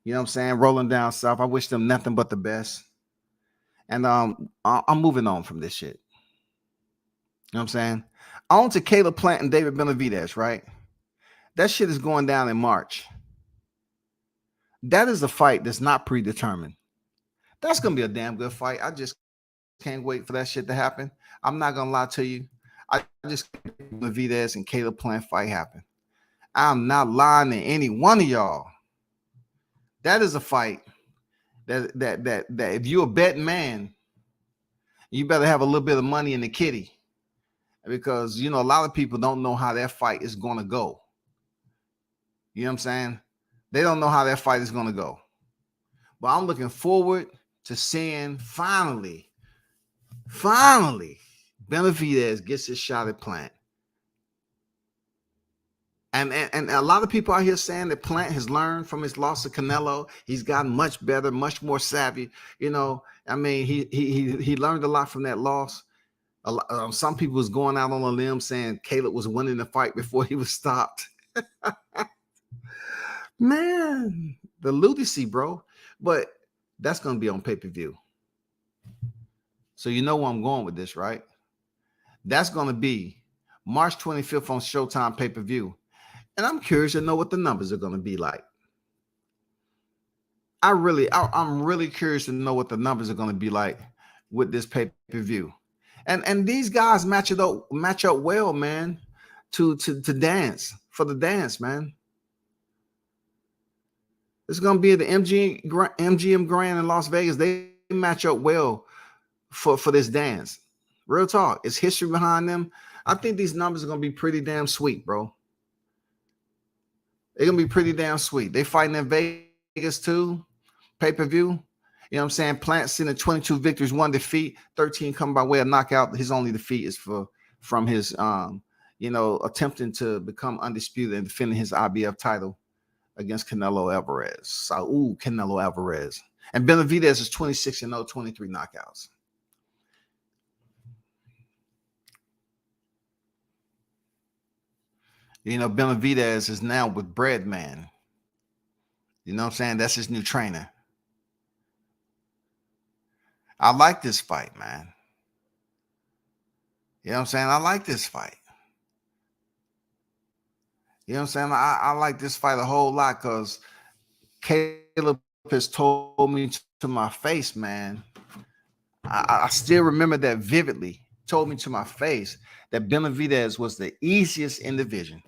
You know what I'm saying? Rolling down south. I wish them nothing but the best. And I'm moving on from this shit. You know what I'm saying? On to Caleb Plant and David Benavidez, right? That shit is going down in March. That is a fight that's not predetermined. That's going to be a damn good fight. I just can't wait for that shit to happen. I'm not going to lie to you. I just can't Benavidez and Caleb Plant fight happen. I'm not lying to any one of y'all. That is a fight that if you're a betting man, you better have a little bit of money in the kitty. Because, you know, a lot of people don't know how that fight is going to go. You know what I'm saying? They don't know how that fight is going to go. But I'm looking forward to seeing finally, Benavidez gets his shot at Plant. And a lot of people out here saying that Plant has learned from his loss to Canelo. He's gotten much better, much more savvy. You know, I mean, he learned a lot from that loss. Some people was going out on a limb saying Caleb was winning the fight before he was stopped. Man, the lunacy, bro. But that's going to be on pay-per-view. So you know where I'm going with this, right? That's going to be March 25th on Showtime pay-per-view. And I'm curious to know what the numbers are going to be like. I'm really curious to know what the numbers are going to be like with this pay-per-view. And these guys match up well, man, to dance, for the dance, man. It's going to be at the MGM Grand in Las Vegas. They match up well for this dance. Real talk. It's history behind them. I think these numbers are going to be pretty damn sweet, bro. They're going to be pretty damn sweet. They fighting in Vegas too, pay-per-view. You know what I'm saying? Plant sitting at 22 victories, 1 defeat, 13 come by way of knockout. His only defeat is from his attempting to become undisputed and defending his IBF title against Canelo Alvarez. Canelo Alvarez. And Benavidez is 26-0, 23 knockouts. You know, Benavidez is now with Breadman. You know what I'm saying? That's his new trainer. I like this fight, man. You know what I'm saying? I like this fight. You know what I'm saying? I like this fight a whole lot because Caleb has told me to my face, man. I still remember that vividly. Told me to my face that Benavidez was the easiest in the division.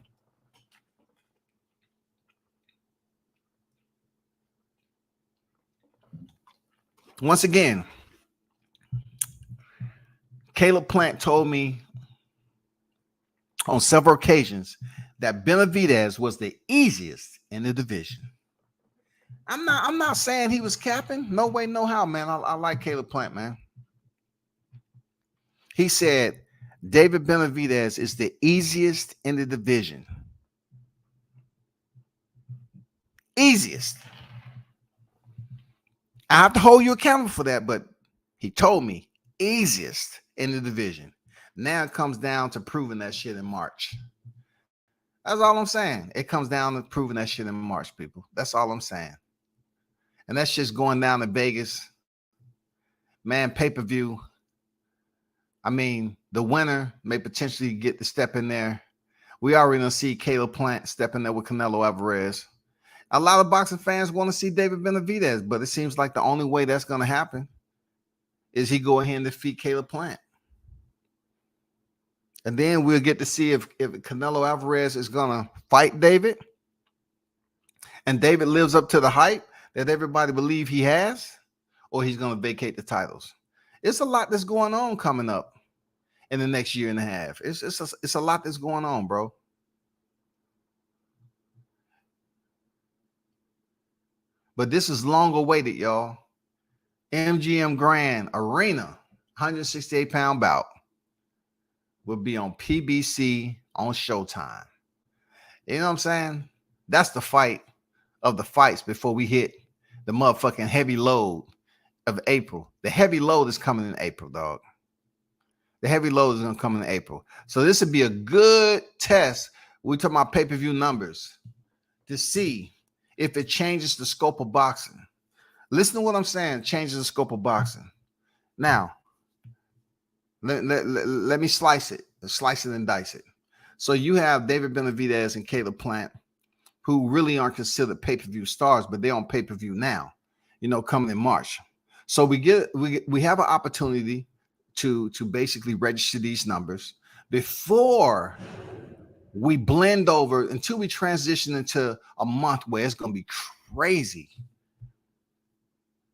Once again, Caleb Plant told me on several occasions that Benavidez was the easiest in the division. I'm not saying he was capping. No way, no how, man. I like Caleb Plant, man. He said David Benavidez is the easiest in the division. Easiest. I have to hold you accountable for that, but he told me easiest in the division. Now it comes down to proving that shit in March. That's all I'm saying. It comes down to proving that shit in March, people. That's all I'm saying. And that's just going down to Vegas. Man, pay-per-view. I mean, the winner may potentially get to step in there. We already gonna see Caleb Plant step in there with Canelo Alvarez. A lot of boxing fans want to see David Benavidez, but it seems like the only way that's going to happen is he go ahead and defeat Caleb Plant. And then we'll get to see if Canelo Alvarez is going to fight David and David lives up to the hype that everybody believe he has, or he's going to vacate the titles. It's a lot that's going on coming up in the next year and a half. It's a lot that's going on, bro. But this is long awaited, y'all. MGM Grand Arena, 168-pound bout, will be on PBC on Showtime. You know what I'm saying? That's the fight of the fights before we hit the motherfucking heavy load of April. The heavy load is coming in April, dog. The heavy load is going to come in April. So this would be a good test. We're talking about pay-per-view numbers to see if it changes the scope of boxing. Listen to what I'm saying. Changes the scope of boxing. Now, let me slice it and dice it. So you have David Benavidez and Caleb Plant, who really aren't considered pay-per-view stars, but they're on pay-per-view now, coming in March. So we have an opportunity to basically register these numbers before we blend over, until we transition into a month where it's going to be crazy.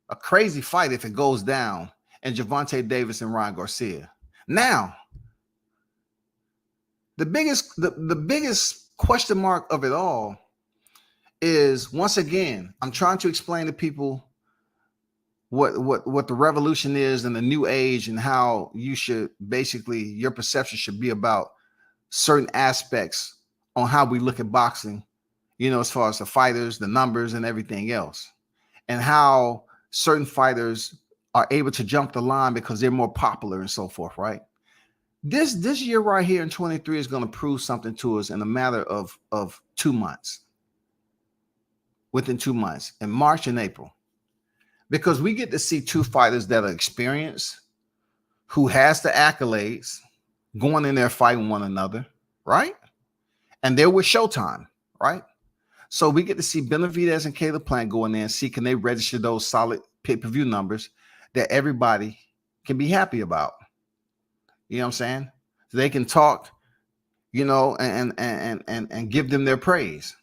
A crazy fight if it goes down, and Gervonta Davis and Ryan Garcia. Now, the biggest question mark of it all is, once again, I'm trying to explain to people what the revolution is and the new age, and how you should basically, your perception should be about certain aspects on how we look at boxing, you know, as far as the fighters, the numbers, and everything else, and how certain fighters are able to jump the line because they're more popular and so forth, right? This year right here in 23 is going to prove something to us in a matter of 2 months. Within 2 months, in March and April, because we get to see two fighters that are experienced, who has the accolades, going in there fighting one another, right? And they're with Showtime, right? So we get to see Benavidez and Caleb Plant go in there and see, can they register those solid pay-per-view numbers that everybody can be happy about. You know what I'm saying? So they can talk, you know, and give them their praise.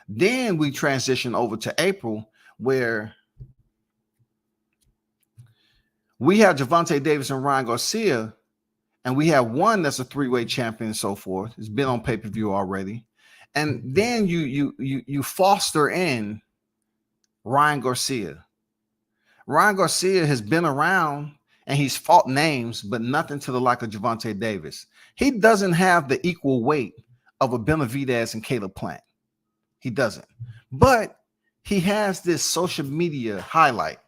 Then we transition over to April, where we have Gervonta Davis and Ryan Garcia, and we have one that's a three-way champion and so forth. It's been on pay-per-view already. And then you foster in Ryan Garcia. Ryan Garcia has been around and he's fought names, but nothing to the like of Gervonta Davis. He doesn't have the equal weight of a Benavidez and Caleb Plant. He doesn't. But he has this social media highlight.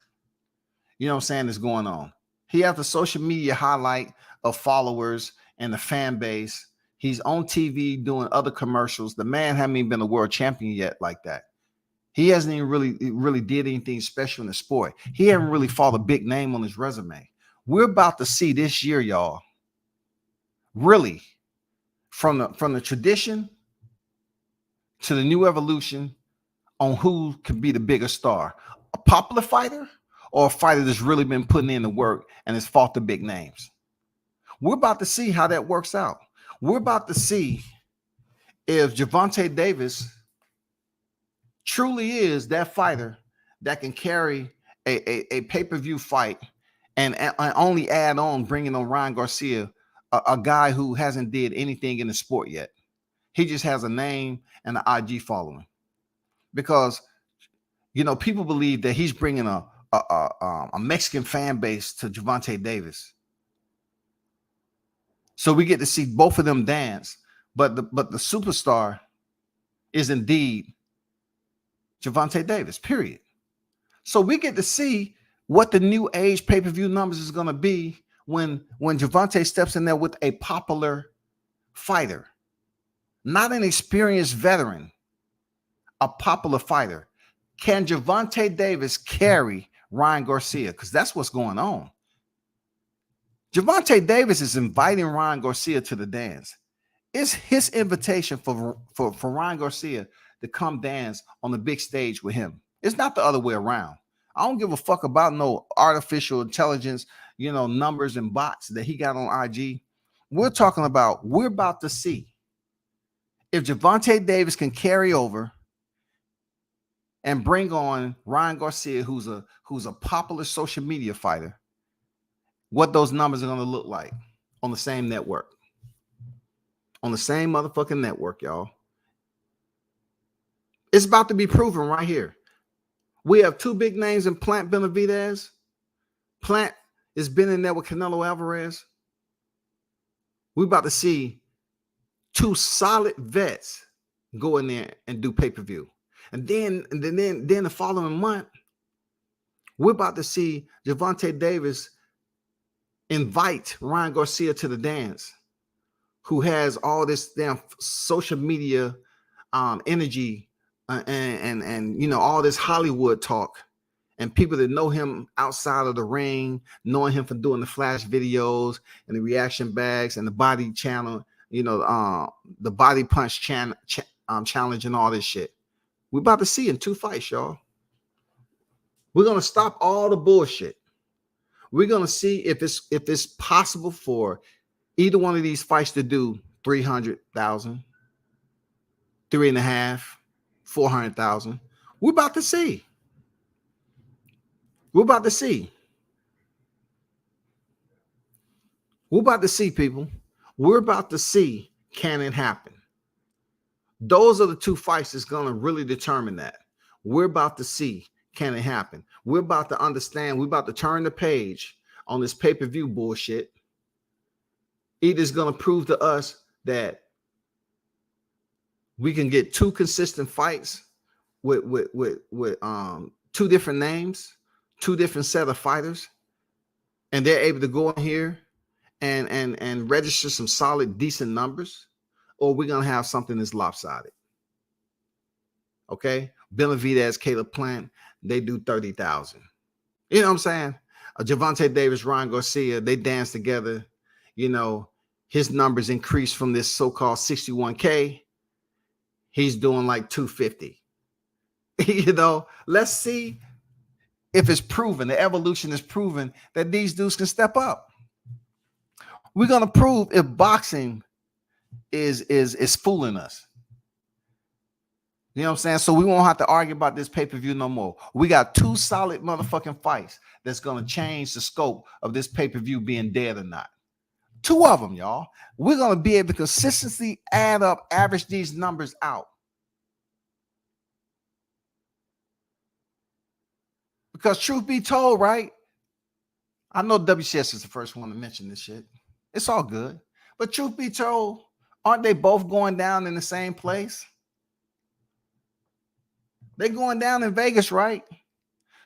You know what I'm saying, is going on. He has the social media highlight of followers and the fan base. He's on TV doing other commercials. The man hasn't even been a world champion yet like that. He hasn't even really did anything special in the sport. He hasn't really fought a big name on his resume. We're about to see this year, y'all, really, from the tradition to the new evolution on who could be the bigger star. A popular fighter or a fighter that's really been putting in the work and has fought the big names. We're about to see how that works out. We're about to see if Gervonta Davis truly is that fighter that can carry a pay-per-view fight and only add on bringing on Ryan Garcia, a guy who hasn't did anything in the sport yet. He just has a name and an IG following. Because, you know, people believe that he's bringing a Mexican fan base to Gervonta Davis. So we get to see both of them dance, but the superstar is indeed Gervonta Davis, period. So we get to see what the new age pay-per-view numbers is going to be when Gervonta steps in there with a popular fighter, not an experienced veteran, a popular fighter. Can Gervonta Davis carry Ryan Garcia? Because that's what's going on. Gervonta Davis is inviting Ryan Garcia to the dance. It's his invitation for Ryan Garcia to come dance on the big stage with him. It's not the other way around. I don't give a fuck about no artificial intelligence, you know, numbers and bots that he got on IG. We're about to see if Gervonta Davis can carry over and bring on Ryan Garcia, who's a popular social media fighter, what those numbers are going to look like on the same network. On the same motherfucking network, y'all. It's about to be proven right here. We have two big names in Plant Benavidez. Plant has been in there with Canelo Alvarez. We're about to see two solid vets go in there and do pay-per-view. And then the following month, we're about to see Gervonta Davis invite Ryan Garcia to the dance, who has all this damn social media energy and you know, all this Hollywood talk, and people that know him outside of the ring, knowing him for doing the flash videos and the reaction bags and the body channel, you know, the body punch challenge and all this shit. We're about to see in two fights, y'all. We're gonna stop all the bullshit. We're gonna see if it's possible for either one of these fights to do 300,000, 3.5, 400,000. We're about to see. We're about to see. We're about to see, people. We're about to see, can it happen? Those are the two fights that's going to really determine that. We're about to see, can it happen? We're about to understand. We're about to turn the page on this pay-per-view bullshit. Either it's going to prove to us that we can get two consistent fights with two different names, two different set of fighters, and they're able to go in here and register some solid, decent numbers, or we're gonna have something that's lopsided. Okay, Benavidez, Caleb Plant, they do 30,000. You know what I'm saying? Gervonta Davis, Ryan Garcia, they dance together. You know, his numbers increase from this so-called 61K. He's doing like 250. You know, let's see if it's proven, the evolution is proven that these dudes can step up. We're gonna prove if boxing is fooling us. You know what I'm saying? So we won't have to argue about this pay-per-view no more. We got two solid motherfucking fights that's gonna change the scope of this pay-per-view being dead or not. Two of them, y'all. We're gonna be able to consistently add up, average these numbers out. Because truth be told, right? I know WCS is the first one to mention this shit. It's all good. But truth be told, aren't they both going down in the same place? They're going down in Vegas, right?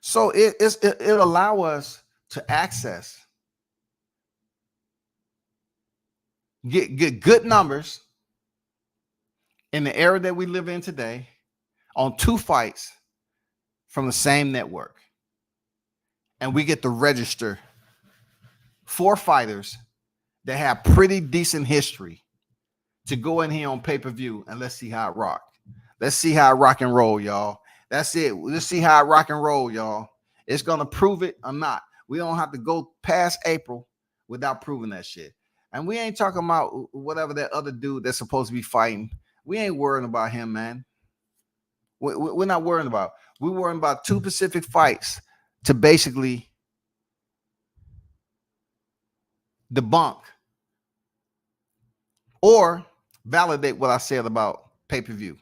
So it'll allow us to access, get good numbers in the era that we live in today on two fights from the same network. And we get to register 4 fighters that have pretty decent history to go in here on pay-per-view, and let's see how it rock. Let's see how it rock and roll, y'all. That's it. Let's see how it rock and roll, y'all. It's going to prove it or not. We don't have to go past April without proving that shit. And we ain't talking about whatever that other dude that's supposed to be fighting. We ain't worrying about him, man. We're not worrying about. We're worrying about 2 Pacific fights to basically debunk or validate what I said about pay-per-view.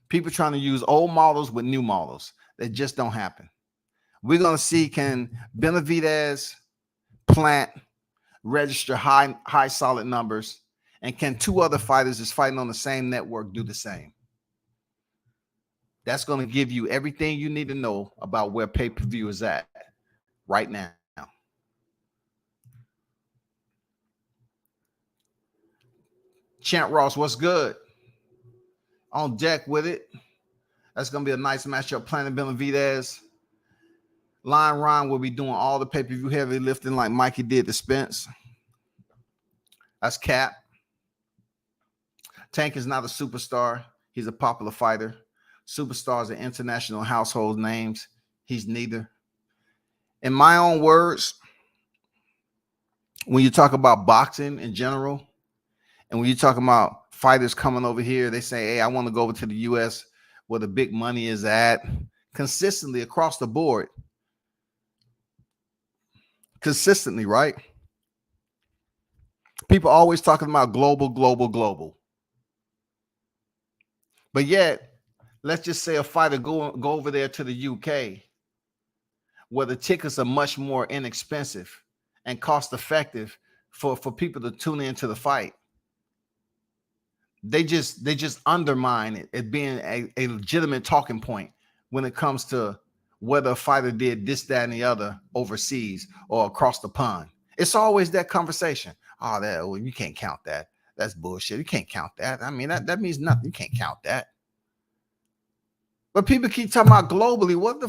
People trying to use old models with new models. That just don't happen. We're going to see, can Benavidez, Plant register high solid numbers, and can 2 other fighters that's fighting on the same network do the same? That's going to give you everything you need to know about where pay-per-view is at right now. Champ Ross, what's good? On deck with it. That's going to be a nice matchup. Planet Benavidez. Lion Ryan will be doing all the pay-per-view heavy lifting like Mikey did to Spence. That's Cap. Tank is not a superstar. He's a popular fighter. Superstars are international household names. He's neither. In my own words, when you talk about boxing in general, and when you talk about fighters coming over here, they say, hey, I want to go over to the U.S. where the big money is at. Consistently across the board. Consistently, right? People always talking about global. But yet, let's just say a fighter go over there to the UK where the tickets are much more inexpensive and cost effective for people to tune into the fight. They just undermine it being a legitimate talking point when it comes to whether a fighter did this, that, and the other overseas or across the pond. It's always that conversation. Oh, you can't count that. That's bullshit. You can't count that. I mean, that means nothing. You can't count that. But people keep talking about globally. What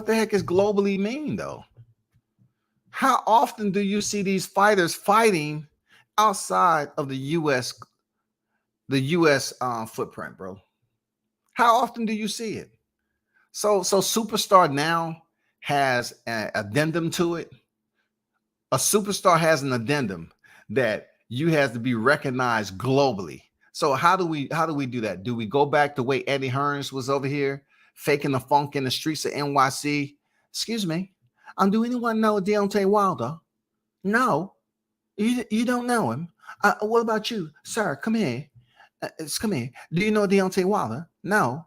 the heck is globally mean, though? How often do you see these fighters fighting outside of the U.S. Footprint, bro? How often do you see it? So Superstar now has an addendum to it. A superstar has an addendum that you have to be recognized globally. So how do we do that? Do we go back the way Eddie Hearns was over here faking the funk in the streets of NYC? Excuse me, do anyone know Deontay Wilder? No, you don't know him. What about you, sir? Come here. Come here. Do you know Deontay Wilder? No.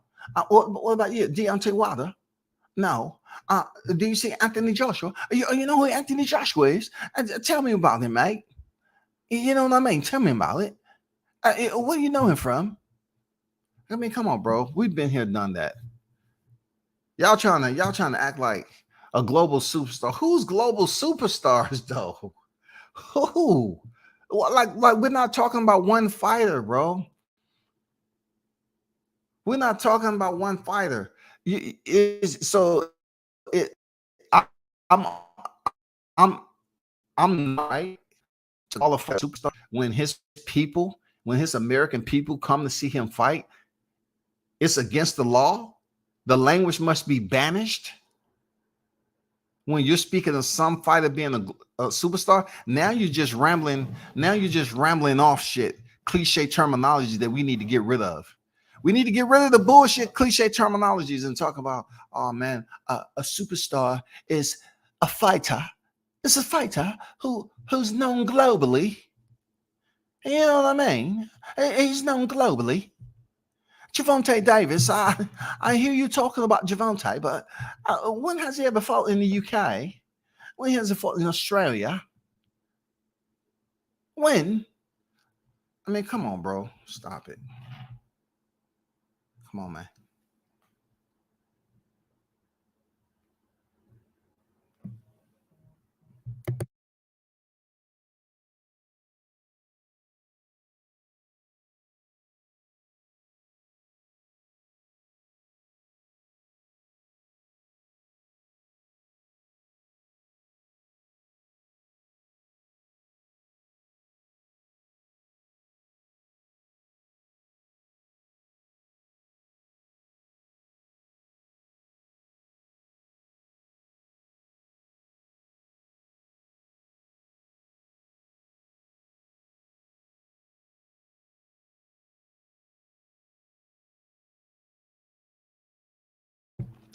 What about you, Deontay Wilder? No. Do you see Anthony Joshua? You know who Anthony Joshua is? Tell me about him, mate. You know what I mean? Tell me about it. Where do you know him from? I mean, come on, bro. We've been here, done that. Y'all trying to act like a global superstar. Who's global superstars though? Who? Like we're not talking about one fighter, bro. We're not talking about one fighter. I'm I'm right to all of superstar when his American people come to see him fight. It's against the law. The language must be banished. When you're speaking of some fighter being a superstar, now you're just rambling. Now you're just rambling off shit, cliche terminology that we need to get rid of. We need to get rid of the bullshit cliche terminologies and talk about, oh man, a superstar is a fighter. It's a fighter who's known globally. You know what I mean? He's known globally. Gervonta Davis, I hear you talking about Gervonta, but when has he ever fought in the UK? When has he fought in Australia? When? I mean, come on, bro. Stop it. Come on, man.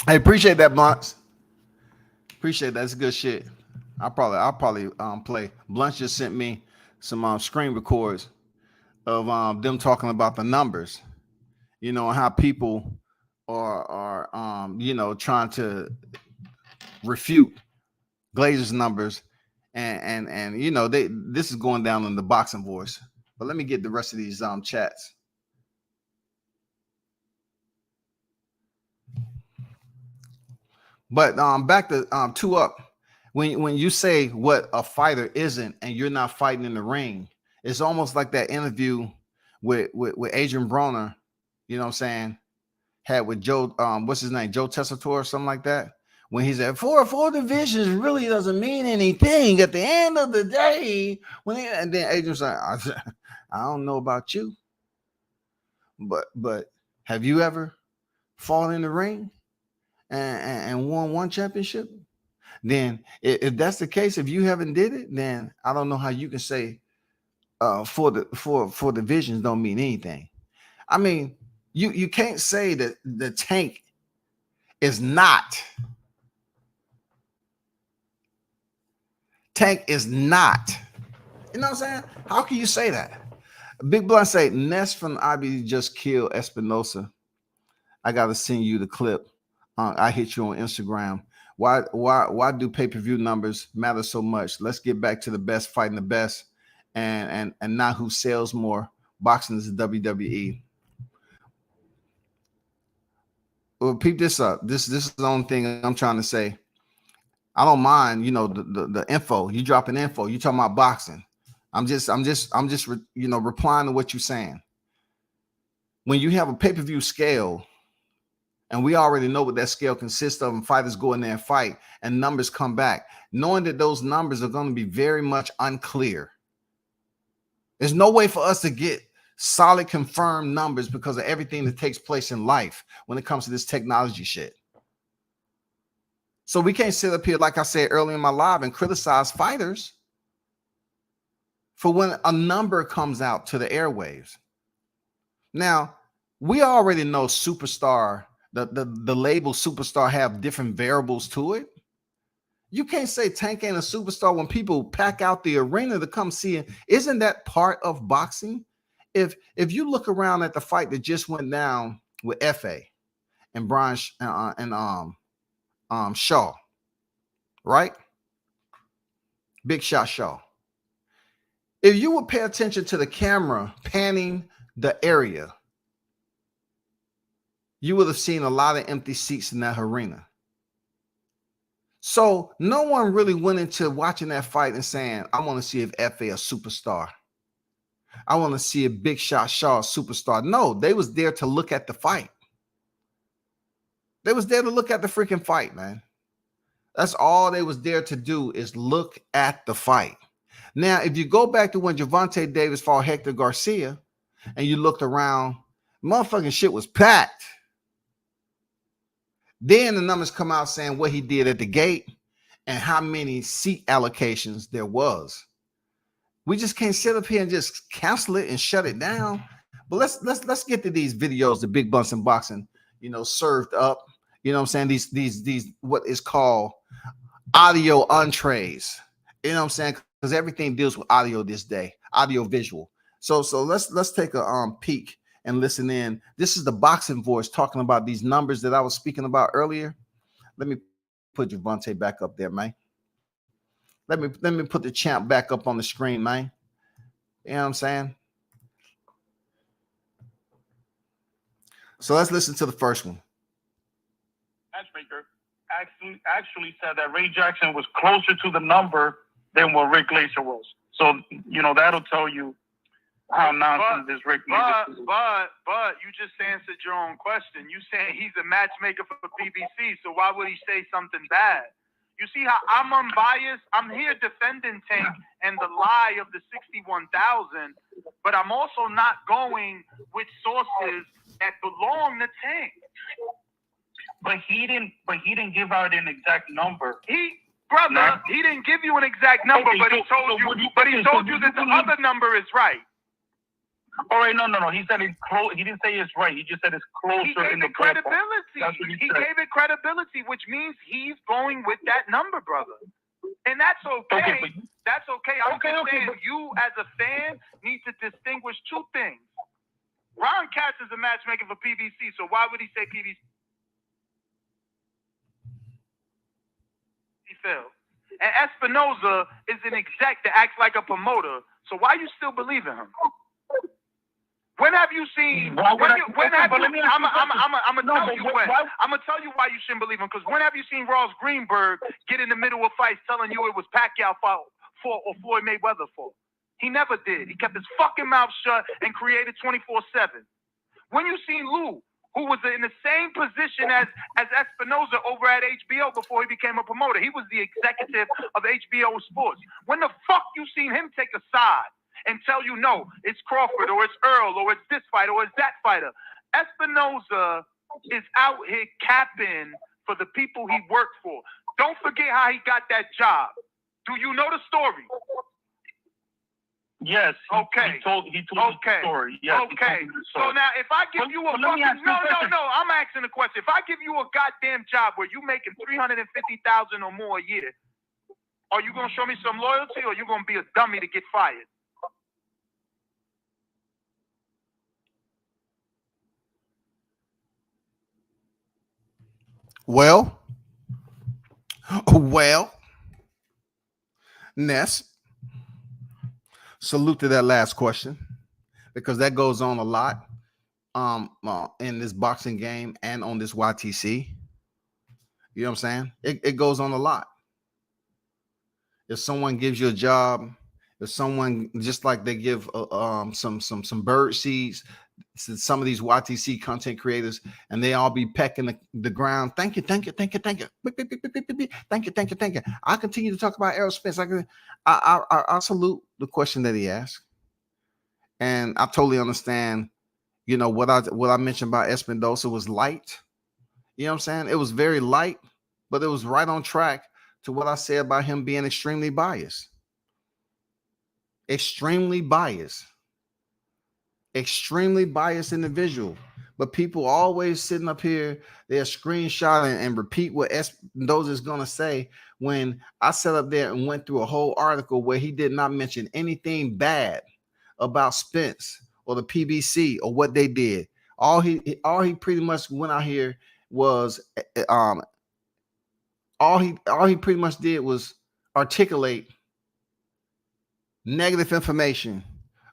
I appreciate that, Blunts. Appreciate that. That's good shit. I'll probably play. Blunts just sent me some screen records of them talking about the numbers, you know, and how people are trying to refute Glazer's numbers, and you know this is going down in the boxing voice. But let me get the rest of these chats. But back to 2Up. When you say what a fighter isn't, and you're not fighting in the ring, it's almost like that interview with Adrien Broner, you know what I'm saying, had with Joe, what's his name, Joe Tessitore or something like that. When he said four divisions really doesn't mean anything at the end of the day. And then Adrian's like, I don't know about you, but have you ever fought in the ring and won one championship? Then if that's the case, if you haven't did it, then I don't know how you can say four divisions don't mean anything. I mean, you can't say that the Tank is not. Tank is not. You know what I'm saying? How can you say that? Big Blunt say Ness from IB just killed Espinosa. I gotta send you the clip. I hit you on Instagram. Why do pay-per-view numbers matter so much? Let's get back to the best fighting the best, and not who sells more. Boxing is the WWE. Well, peep this up. This is the only thing I'm trying to say. I don't mind, you know, the info. You dropping info. You talking about boxing. I'm just replying to what you're saying. When you have a pay-per-view scale, and we already know what that scale consists of, and fighters go in there and fight, and numbers come back, knowing that those numbers are going to be very much unclear. There's no way for us to get solid confirmed numbers because of everything that takes place in life when it comes to this technology shit. So we can't sit up here, like I said earlier in my live, and criticize fighters for when a number comes out to the airwaves. Now, we already know superstar, the label superstar have different variables to it. You can't say Tank ain't a superstar when people pack out the arena to come see it. Isn't that part of boxing? If you look around at the fight that just went down with FA and Brian Shaw, right? Big Shot Shaw. If you would pay attention to the camera panning the area, you would have seen a lot of empty seats in that arena. So no one really went into watching that fight and saying, I want to see if FA a superstar. I want to see a Big Shot Shaw a superstar. No, they was there to look at the fight. They was there to look at the freaking fight, man. That's all they was there to do, is look at the fight. Now, if you go back to when Gervonta Davis fought Hector Garcia and you looked around, motherfucking shit was packed. Then the numbers come out saying what he did at the gate and how many seat allocations there was. We just can't sit up here and just cancel it and shut it down. But let's get to these videos, the Big Bunsen Boxing, served up. You know what I'm saying? These what is called audio entrees. You know what I'm saying? Because everything deals with audio this day, audio visual. So let's take a peek and listen in. This is the boxing voice talking about these numbers that I was speaking about earlier. Let me put Gervonta back up there, man. Let me put the champ back up on the screen, man. You know what I'm saying? So let's listen to the first one. Matchmaker actually said that Ray Jackson was closer to the number than what Rick Glacier was. So, that'll tell you how nonsense this Rick Glacier is. But you just answered your own question. You saying he's a matchmaker for PBC, so why would he say something bad? You see how I'm unbiased? I'm here defending Tank and the lie of the 61,000, but I'm also not going with sources that belong to Tank. But he didn't give out an exact number. He didn't give you an exact number, Okay, but he told you that the other number is right. All right, no. He said it's close. He didn't say it's right. He just said it's closer. He gave it credibility. He gave it credibility, which means he's going with that number, brother. And that's okay. That's okay. I'm just saying you, as a fan, need to distinguish two things. Ron Katz is a matchmaker for PBC, so why would he say PBC? He failed. And Espinoza is an exec that acts like a promoter, so why you still believe in him? When have you seen? I'm gonna tell you why you shouldn't believe him. Because when have you seen Ross Greenberg get in the middle of fights telling you it was Pacquiao fought for or Floyd Mayweather for? He never did. He kept his fucking mouth shut and created 24/7. When you seen Lou, who was in the same position as Espinoza over at HBO before he became a promoter, he was the executive of HBO Sports. When the fuck you seen him take a side and tell you, no, it's Crawford or it's Earl or it's this fighter or it's that fighter? Espinoza is out here capping for the people he worked for. Don't forget how he got that job. Do you know the story? Yes. Okay. He told the story. Yes, okay. So now, if I give you a fucking I'm asking a question. If I give you a goddamn job where you making $350,000 or more a year, are you gonna show me some loyalty, or you gonna be a dummy to get fired? Well, Ness, salute to that last question, because that goes on a lot in this boxing game and on this YTC. You know what I'm saying? It goes on a lot. If someone gives you a job, if someone, just like they give some bird seeds to some of these YTC content creators, and they all be pecking the ground. Thank you. Thank you. I continue to talk about Errol Spence. I salute the question that he asked, and I totally understand. What I mentioned about Espinosa was light. You know what I'm saying? It was very light, but it was right on track to what I said about him being extremely biased. Extremely biased individual. But people always sitting up here, they're screenshotting and repeat what Espinosa is going to say, when I sat up there and went through a whole article where he did not mention anything bad about Spence or the PBC or what they did. All he pretty much went out here was all he pretty much did was articulate negative information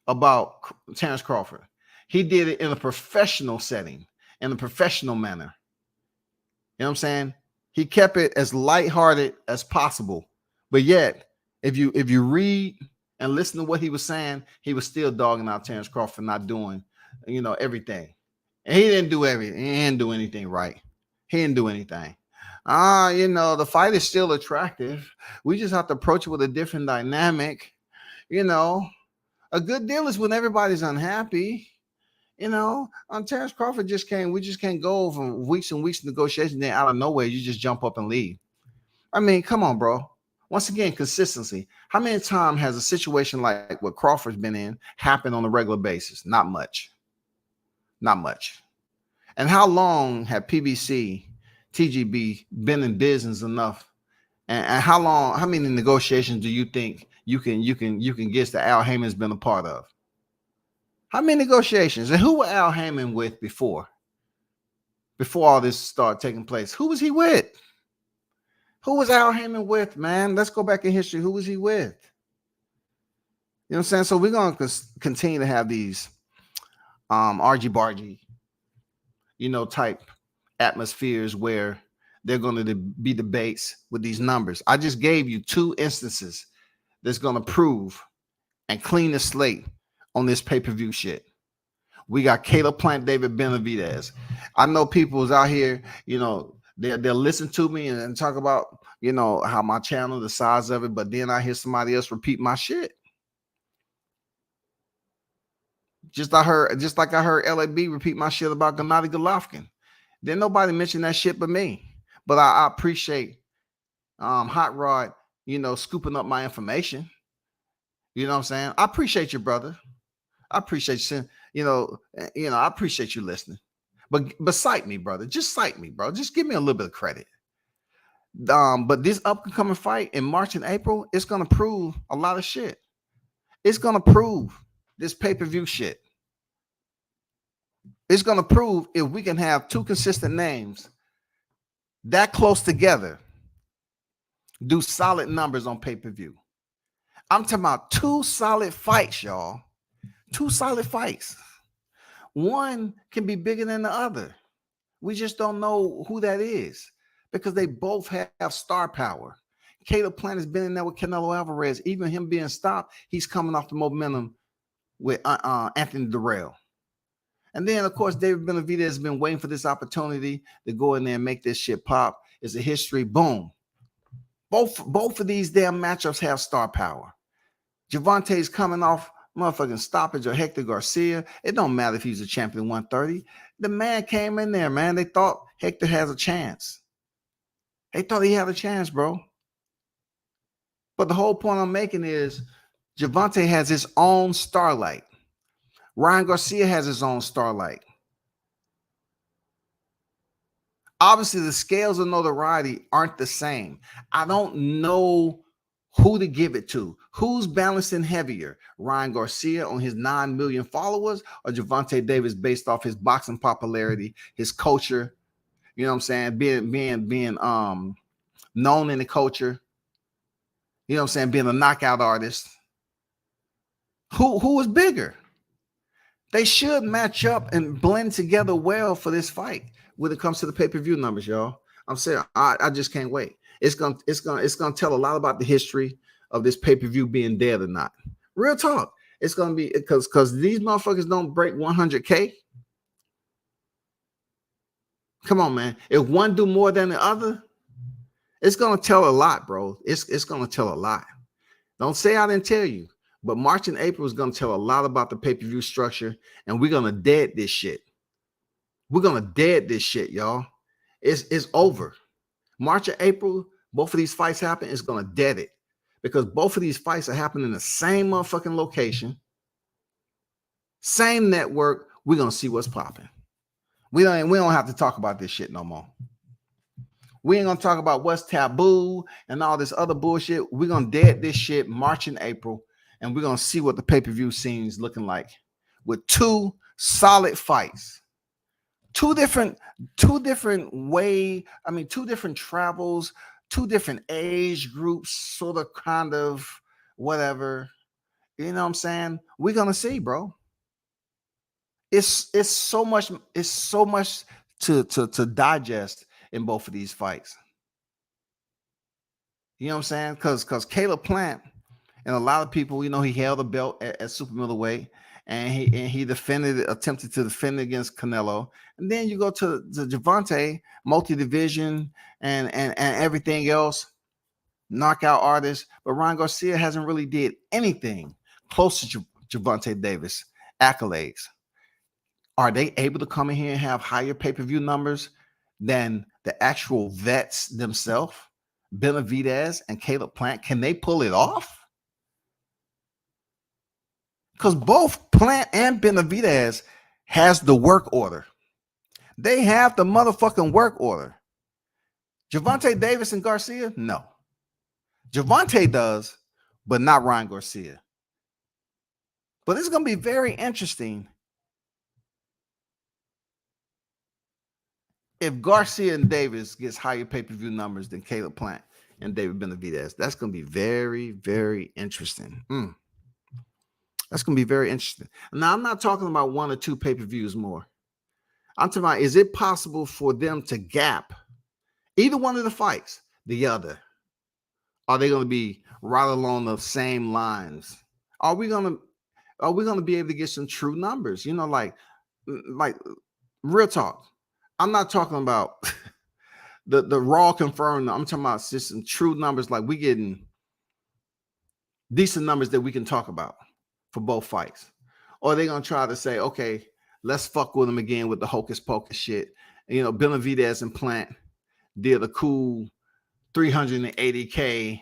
about Terrence Crawford. He did it in a professional setting, in a professional manner. You know what I'm saying? He kept it as lighthearted as possible. But yet, if you read and listen to what he was saying, he was still dogging out Terrence Crawford not doing, everything. And he didn't do everything. He didn't do anything right. He didn't do anything. The fight is still attractive. We just have to approach it with a different dynamic. A good deal is when everybody's unhappy. Terrence Crawford we just can't go from weeks and weeks of negotiation, then out of nowhere, you just jump up and leave. I mean, come on, bro. Once again, consistency. How many times has a situation like what Crawford's been in happen on a regular basis? Not much. Not much. And how long have PBC, TGB been in business enough? And how many negotiations do you think you can guess that Al Heyman's been a part of? How many negotiations? And who was Al Heyman with before all this started taking place? Who was he with? Who was Al Heyman with, man? Let's go back in history. Who was he with? You know what I'm saying? So we're going to continue to have these argy-bargy, type atmospheres where they're going to be debates with these numbers. I just gave you 2 instances that's going to prove and clean the slate on this pay-per-view shit. We got Caleb Plant, David Benavidez. I know people's out here, they'll listen to me and talk about, how my channel, the size of it, but then I hear somebody else repeat my shit. Just like I heard LAB repeat my shit about Gennady Golovkin. Then nobody mentioned that shit but me. But I appreciate Hot Rod, scooping up my information. You know what I'm saying? I appreciate you, brother. I appreciate you. I appreciate you listening. But cite me, brother. Just cite me, bro. Just give me a little bit of credit. But this upcoming fight in March and April, it's gonna prove a lot of shit. It's gonna prove this pay-per-view shit. It's gonna prove if we can have 2 consistent names that close together, do solid numbers on pay-per-view. I'm talking about 2 solid fights, y'all. 2 solid fights. One can be bigger than the other. We just don't know who that is because they both have star power. Caleb Plant has been in there with Canelo Alvarez. Even him being stopped, he's coming off the momentum with Anthony Durrell. And then, of course, David Benavidez has been waiting for this opportunity to go in there and make this shit pop. It's a history. Boom. Both of these damn matchups have star power. Gervonta's coming off motherfucking stoppage or Hector Garcia. It don't matter if he's a champion 130. The man came in there, man. They thought Hector has a chance. They thought he had a chance, bro. But the whole point I'm making is Gervonta has his own starlight. Ryan Garcia has his own starlight. Obviously, the scales of notoriety aren't the same. I don't know who to give it to. Who's balancing heavier? Ryan Garcia on his 9 million followers or Gervonta Davis based off his boxing popularity, his culture, you know what I'm saying? Being known in the culture, you know what I'm saying? Being a knockout artist. Who is bigger? They should match up and blend together well for this fight when it comes to the pay-per-view numbers, y'all. I'm saying I just can't wait. It's gonna tell a lot about the history of this pay-per-view being dead or not. Real talk. It's gonna be because these motherfuckers don't break 100K. Come on, man. If one do more than the other, it's gonna tell a lot, bro. It's gonna tell a lot. Don't say I didn't tell you. But March and April is going to tell a lot about the pay-per-view structure, and we're going to dead this shit. We're going to dead this shit, y'all. It's over. March or April, both of these fights happen, it's going to dead it. Because both of these fights are happening in the same motherfucking location, same network. We're going to see what's popping. We don't have to talk about this shit no more. We ain't going to talk about what's taboo and all this other bullshit. We're going to dead this shit March and April. And we're going to see what the pay-per-view scene is looking like with 2 solid fights. Two different travels, two different age groups, sort of, kind of, whatever. You know what I'm saying? We're gonna see, bro. It's so much to digest in both of these fights. You know what I'm saying? Because Caleb Plant and a lot of people, you know, he held the belt at super middleweight, and he attempted to defend against Canelo. And then you go to Gervonta, multi-division and everything else, knockout artist. But Ryan Garcia hasn't really did anything close to Gervonta Davis accolades. Are they able to come in here and have higher pay-per-view numbers than the actual vets themselves, Benavidez and Caleb Plant? Can they pull it off? Because both Plant and Benavidez has the work order. They have the motherfucking work order. Gervonta Davis and Garcia? No. Gervonta does, but not Ryan Garcia. But it's going to be very interesting if Garcia and Davis gets higher pay-per-view numbers than Caleb Plant and David Benavidez. That's going to be very, very interesting. That's going to be very interesting. Now, I'm not talking about one or two pay-per-views more. I'm talking about, is it possible for them to gap either one of the fights, the other? Are they going to be right along the same lines? Are we going to be able to get some true numbers? You know, like real talk. I'm not talking about the raw confirmed. I'm talking about just some true numbers. Like, we getting decent numbers that we can talk about for both fights. Or are they going to try to say, okay, let's fuck with them again with the hocus pocus shit? You know, Benavidez and Plant did a cool 380K,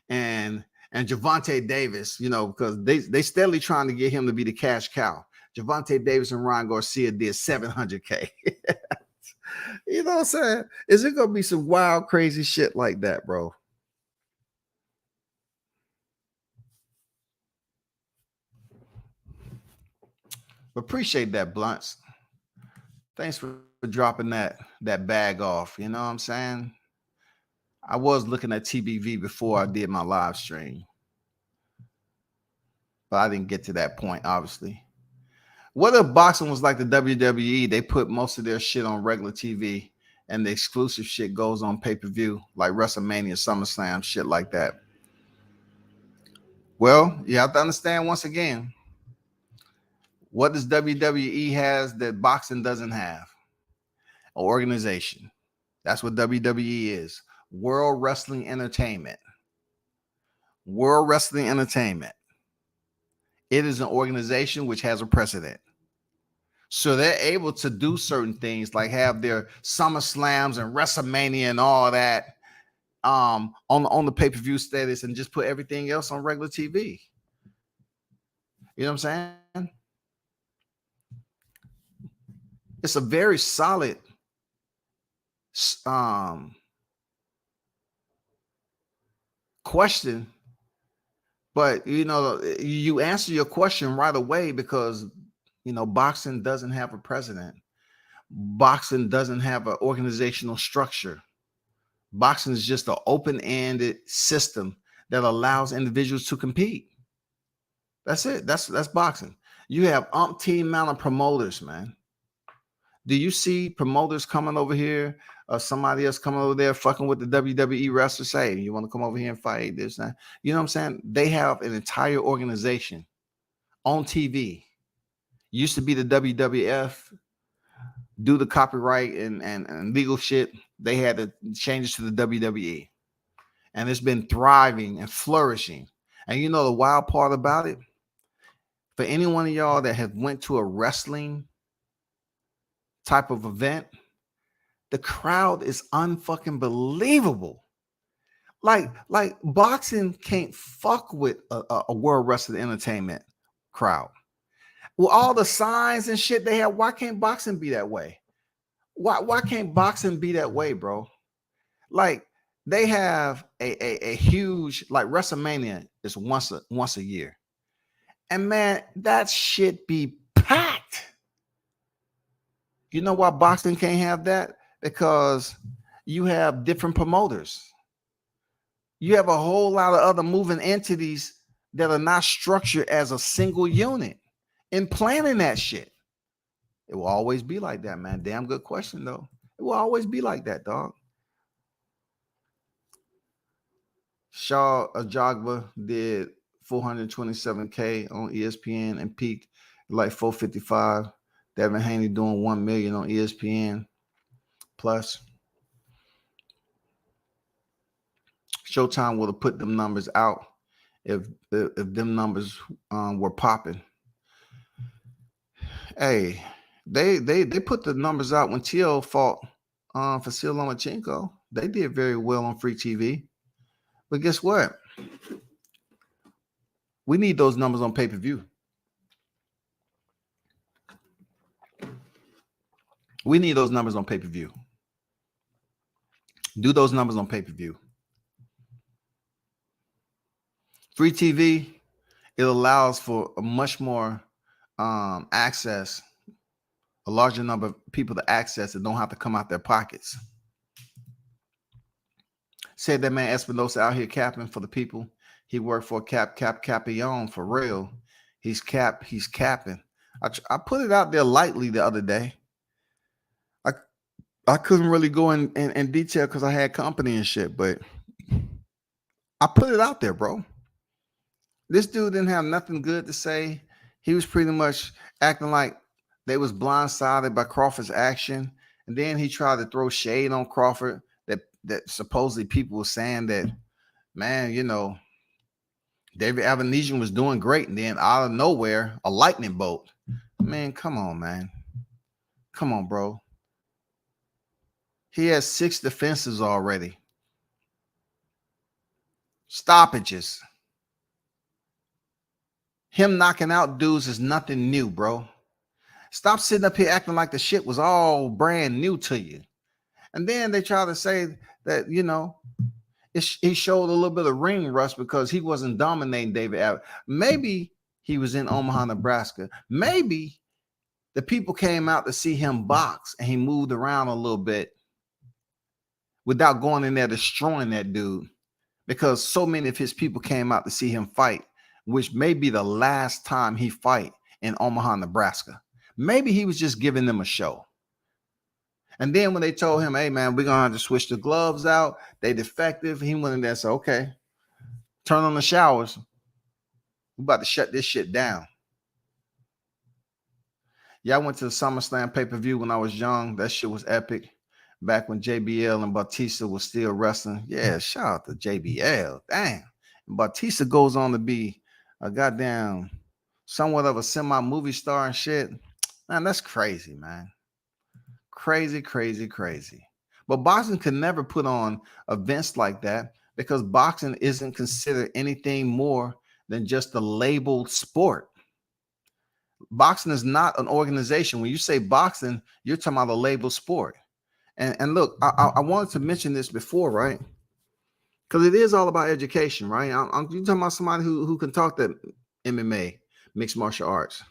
and Gervonta Davis, you know, because they steadily trying to get him to be the cash cow. Gervonta Davis and Ryan Garcia did 700K. You know what I'm saying? Is it going to be some wild, crazy shit like that, bro? Appreciate that, Blunts. Thanks for dropping that bag off. You know what I'm saying? I was looking at TBV before I did my live stream, but I didn't get to that point, obviously. What if boxing was like the WWE? They put most of their shit on regular TV, and the exclusive shit goes on pay-per-view, like WrestleMania, SummerSlam, shit like that. Well, you have to understand, once again, what does WWE has that boxing doesn't have? An organization. That's what WWE is. World Wrestling Entertainment. World Wrestling Entertainment. It is an organization which has a precedent. So they're able to do certain things, like have their SummerSlams and WrestleMania and all that on the pay-per-view status, and just put everything else on regular TV. You know what I'm saying? It's a very solid question, but you know, you answer your question right away, because you know, boxing doesn't have a president. Boxing doesn't have an organizational structure. Boxing is just an open-ended system that allows individuals to compete. That's it. That's boxing. You have umpteen amount of promoters, man. Do you see promoters coming over here, or somebody else coming over there fucking with the WWE wrestlers? Say, you want to come over here and fight this, that? You know what I'm saying? They have an entire organization on TV. Used to be the WWF, do the copyright and legal shit. They had to change it to the WWE. And it's been thriving and flourishing. And you know the wild part about it? For any one of y'all that have went to a wrestling type of event, the crowd is unfucking believable. Like boxing can't fuck with a World Wrestling Entertainment crowd. With all the signs and shit they have, why can't boxing be that way? Why can't boxing be that way, bro? Like, they have a huge, like, WrestleMania is once a year. And man, that shit be packed. You know why boxing can't have that? Because you have different promoters. You have a whole lot of other moving entities that are not structured as a single unit in planning that shit. It will always be like that, man. Damn good question, though. It will always be like that, dog. Shaw Ajagba did 427K on ESPN and peaked like 455. Devin Haney doing 1 million on ESPN plus. Showtime would have put them numbers out if them numbers were popping. Hey, they put the numbers out when Teo fought Vasyl Lomachenko. They did very well on free TV. But guess what? We need those numbers on pay-per-view. We need those numbers on pay-per-view. Do those numbers on pay-per-view. Free TV, it allows for a much more access, a larger number of people to access that don't have to come out their pockets. Said that man Espinosa out here capping for the people. He worked for Capion for real. He's capping. I put it out there lightly the other day. I couldn't really go in detail because I had company and shit, but I put it out there, bro. This dude didn't have nothing good to say. He was pretty much acting like they was blindsided by Crawford's action. And then he tried to throw shade on Crawford that supposedly people were saying that, man, you know, David Avanesian was doing great. And then out of nowhere, a lightning bolt. Man, come on, man. Come on, bro. He has 6 defenses already. Stoppages. Him knocking out dudes is nothing new, bro. Stop sitting up here acting like the shit was all brand new to you. And then they try to say that, you know, he showed a little bit of ring rust because he wasn't dominating David Abbott. Maybe he was in Omaha, Nebraska. Maybe the people came out to see him box and he moved around a little bit without going in there destroying that dude, because so many of his people came out to see him fight, which may be the last time he fight in Omaha, Nebraska. Maybe he was just giving them a show. And then when they told him, hey, man, we're going to have to switch the gloves out, they defective, he went in there and said, okay, turn on the showers. We're about to shut this shit down. Yeah, I went to the SummerSlam pay-per-view when I was young. That shit was epic. Back when JBL and Batista was still wrestling. Yeah, shout out to JBL. Damn. And Batista goes on to be a goddamn somewhat of a semi-movie star and shit. Man, that's crazy, man. Crazy, crazy, crazy. But boxing can never put on events like that because boxing isn't considered anything more than just a labeled sport. Boxing is not an organization. When you say boxing, you're talking about a labeled sport. And look, I wanted to mention this before, right? Because it is all about education, right? You're talking about somebody who can talk that MMA, mixed martial arts.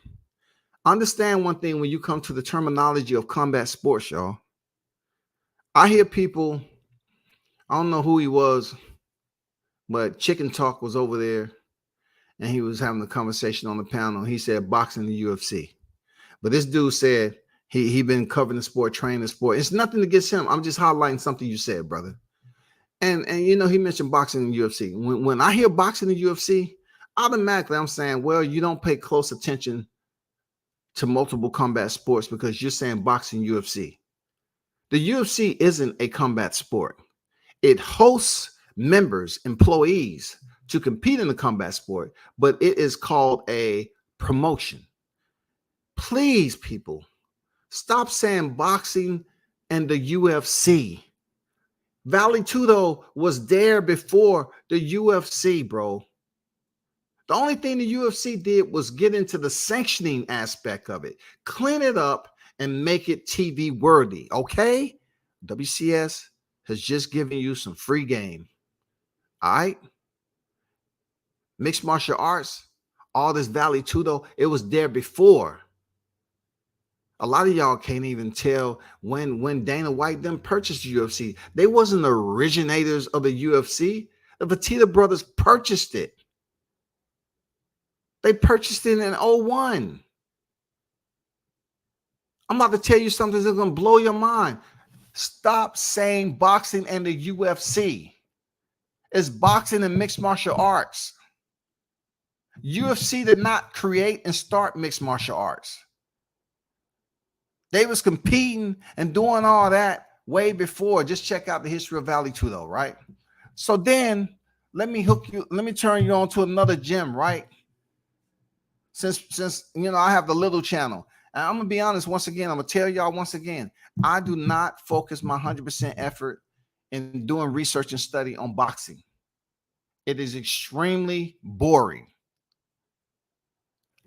Understand one thing when you come to the terminology of combat sports, y'all. I hear people, I don't know who he was, but Chicken Talk was over there and he was having a conversation on the panel. He said boxing the UFC. But this dude said he been covering the sport, training the sport. It's nothing against him. I'm just highlighting something you said, brother. And you know, he mentioned boxing and UFC. When I hear boxing and UFC, automatically I'm saying, well, you don't pay close attention to multiple combat sports because you're saying boxing UFC. The UFC isn't a combat sport. It hosts members, employees to compete in the combat sport, but it is called a promotion. Please, people, stop saying boxing and the UFC. Vale Tudo was there before the UFC, bro. The only thing the UFC did was get into the sanctioning aspect of it, clean it up, and make it TV worthy, okay? WCS has just given you some free game, all right? Mixed martial arts, all this Vale Tudo, it was there before. A lot of y'all can't even tell when Dana White them purchased the UFC. They wasn't the originators of the UFC. The Fertitta brothers purchased it. They purchased it in 01. I'm about to tell you something that's going to blow your mind. Stop saying boxing and the UFC. It's boxing and mixed martial arts. UFC did not create and start mixed martial arts. They was competing and doing all that way before. Just check out the history of Valley 2, though, right? So then let me turn you on to another gem, right? Since you know I have the little channel. And I'm gonna be honest, once again, I'm gonna tell y'all once again, I do not focus my 100% effort in doing research and study on boxing. It is extremely boring.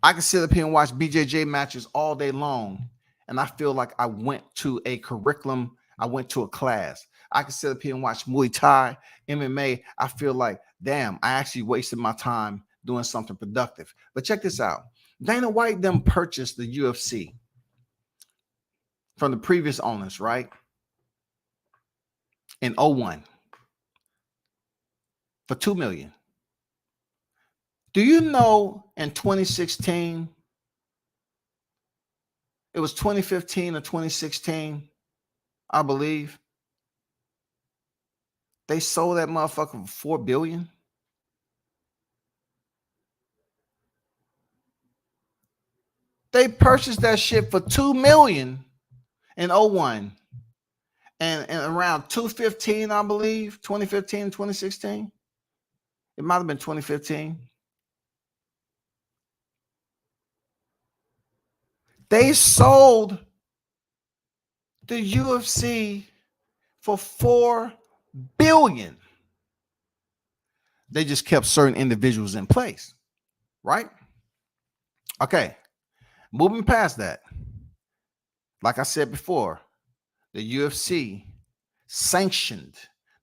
I can sit up here and watch BJJ matches all day long, and I feel like I went to a curriculum, I went to a class. I can sit up here and watch Muay Thai, MMA. I feel like, damn, I actually wasted my time doing something productive. But check this out. Dana White them purchased the UFC from the previous owners, right? In 01 for $2 million. Do you know in 2016, it was 2015 or 2016, I believe, they sold that motherfucker for $4 billion? They purchased that shit for $2 million in 01. And around 2015, I believe, 2015, 2016. It might have been 2015. They sold the UFC for $4 billion. They just kept certain individuals in place, right? Okay. Moving past that, like I said before, the UFC sanctioned.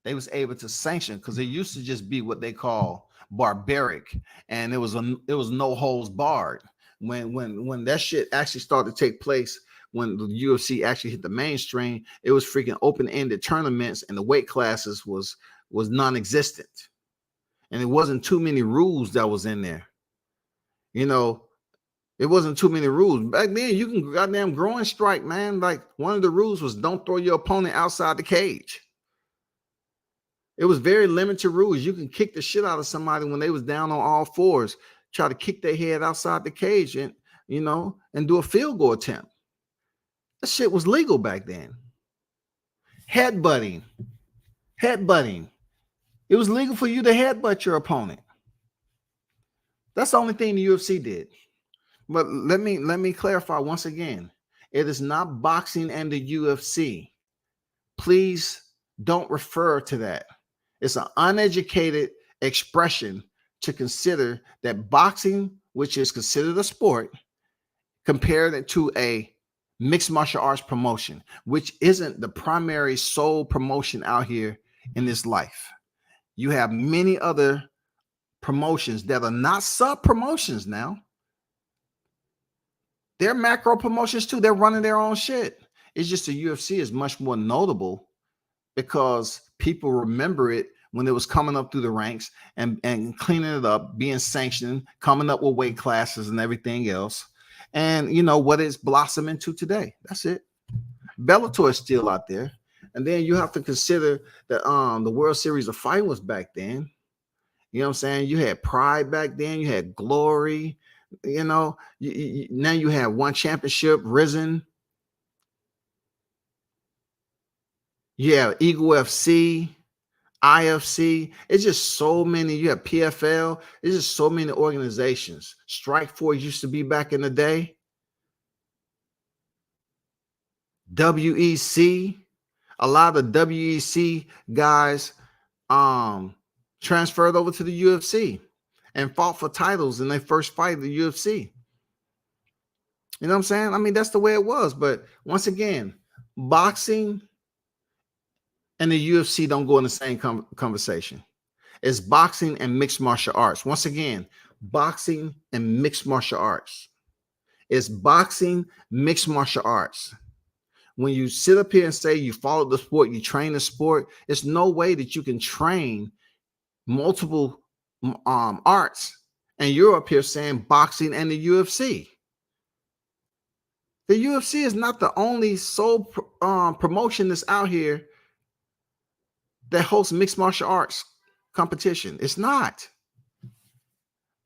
They was able to sanction because it used to just be what they call barbaric, and it was no holds barred. When that shit actually started to take place, when the UFC actually hit the mainstream, it was freaking open-ended tournaments, and the weight classes was non-existent, and it wasn't too many rules that was in there. You know. It wasn't too many rules. Back then, you can goddamn groin strike, man. Like, one of the rules was don't throw your opponent outside the cage. It was very limited rules. You can kick the shit out of somebody when they was down on all fours, try to kick their head outside the cage and, you know, and do a field goal attempt. That shit was legal back then. Headbutting. It was legal for you to headbutt your opponent. That's the only thing the UFC did. But let me clarify once again. It is not boxing and the UFC. Please don't refer to that. It's an uneducated expression to consider that boxing, which is considered a sport, compared it to a mixed martial arts promotion, which isn't the primary sole promotion out here in this life. You have many other promotions that are not sub promotions now. They're macro promotions too. They're running their own shit. It's just the UFC is much more notable because people remember it when it was coming up through the ranks and cleaning it up, being sanctioned, coming up with weight classes and everything else. And you know what it's blossoming into today. That's it. Bellator is still out there. And then you have to consider that the World Series of Fighting was back then. You know what I'm saying? You had Pride back then. You had Glory. You know, now you have one championship, Risen. You have Eagle FC, IFC. It's just so many. You have PFL. It's just so many organizations. Strikeforce used to be back in the day. WEC. A lot of the WEC guys transferred over to the UFC and fought for titles in their first fight in the UFC. You know what I'm saying? I mean, that's the way it was. But once again, boxing and the UFC don't go in the same conversation. It's boxing and mixed martial arts. Once again, boxing and mixed martial arts. It's boxing, mixed martial arts. When you sit up here and say you follow the sport, you train the sport, there's no way that you can train multiple arts, and you're up here saying boxing and the UFC. The UFC is not the only sole promotion that's out here that hosts mixed martial arts competition. It's not.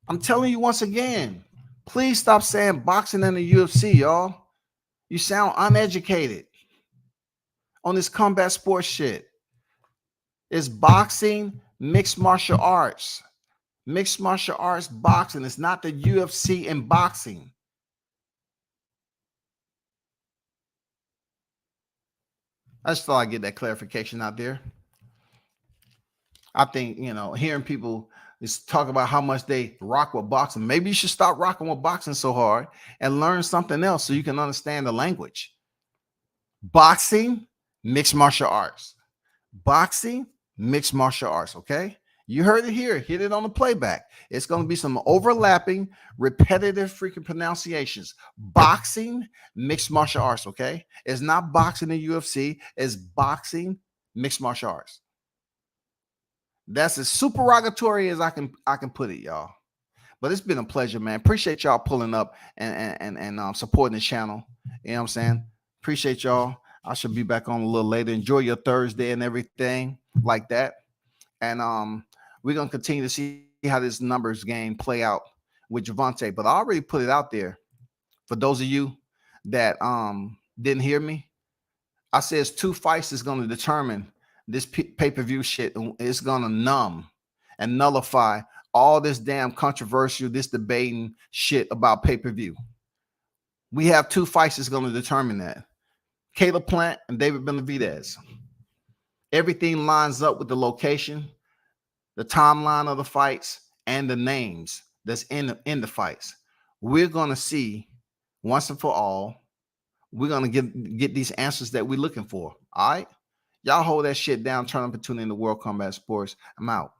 I'm telling you once again, please stop saying boxing and the UFC, y'all. You sound uneducated on this combat sports shit. It's boxing, mixed martial arts. Mixed martial arts boxing. It's not the UFC and boxing. I just thought I'd get that clarification out there. I think, hearing people talk about how much they rock with boxing, maybe you should stop rocking with boxing so hard and learn something else so you can understand the language. Boxing, mixed martial arts. Boxing, mixed martial arts, okay? You heard it here. Hit it on the playback. It's going to be some overlapping, repetitive freaking pronunciations. Boxing, mixed martial arts, okay? It's not boxing and UFC. It's boxing, mixed martial arts. That's as supererogatory as I can put it, y'all. But it's been a pleasure, man. Appreciate y'all pulling up and supporting the channel. You know what I'm saying? Appreciate y'all. I should be back on a little later. Enjoy your Thursday and everything like that. And we're going to continue to see how this numbers game play out with Gervonta. But I already put it out there for those of you that didn't hear me. I said it's 2 fights is going to determine this pay-per-view shit. It's going to numb and nullify all this damn controversial, this debating shit about pay-per-view. We have 2 fights that's going to determine that. Caleb Plant and David Benavidez. Everything lines up with the location, the timeline of the fights, and the names that's in the fights. We're going to see once and for all. We're going to get these answers that we're looking for. All right? Y'all hold that shit down. Turn up and tune in to World Combat Sports. I'm out.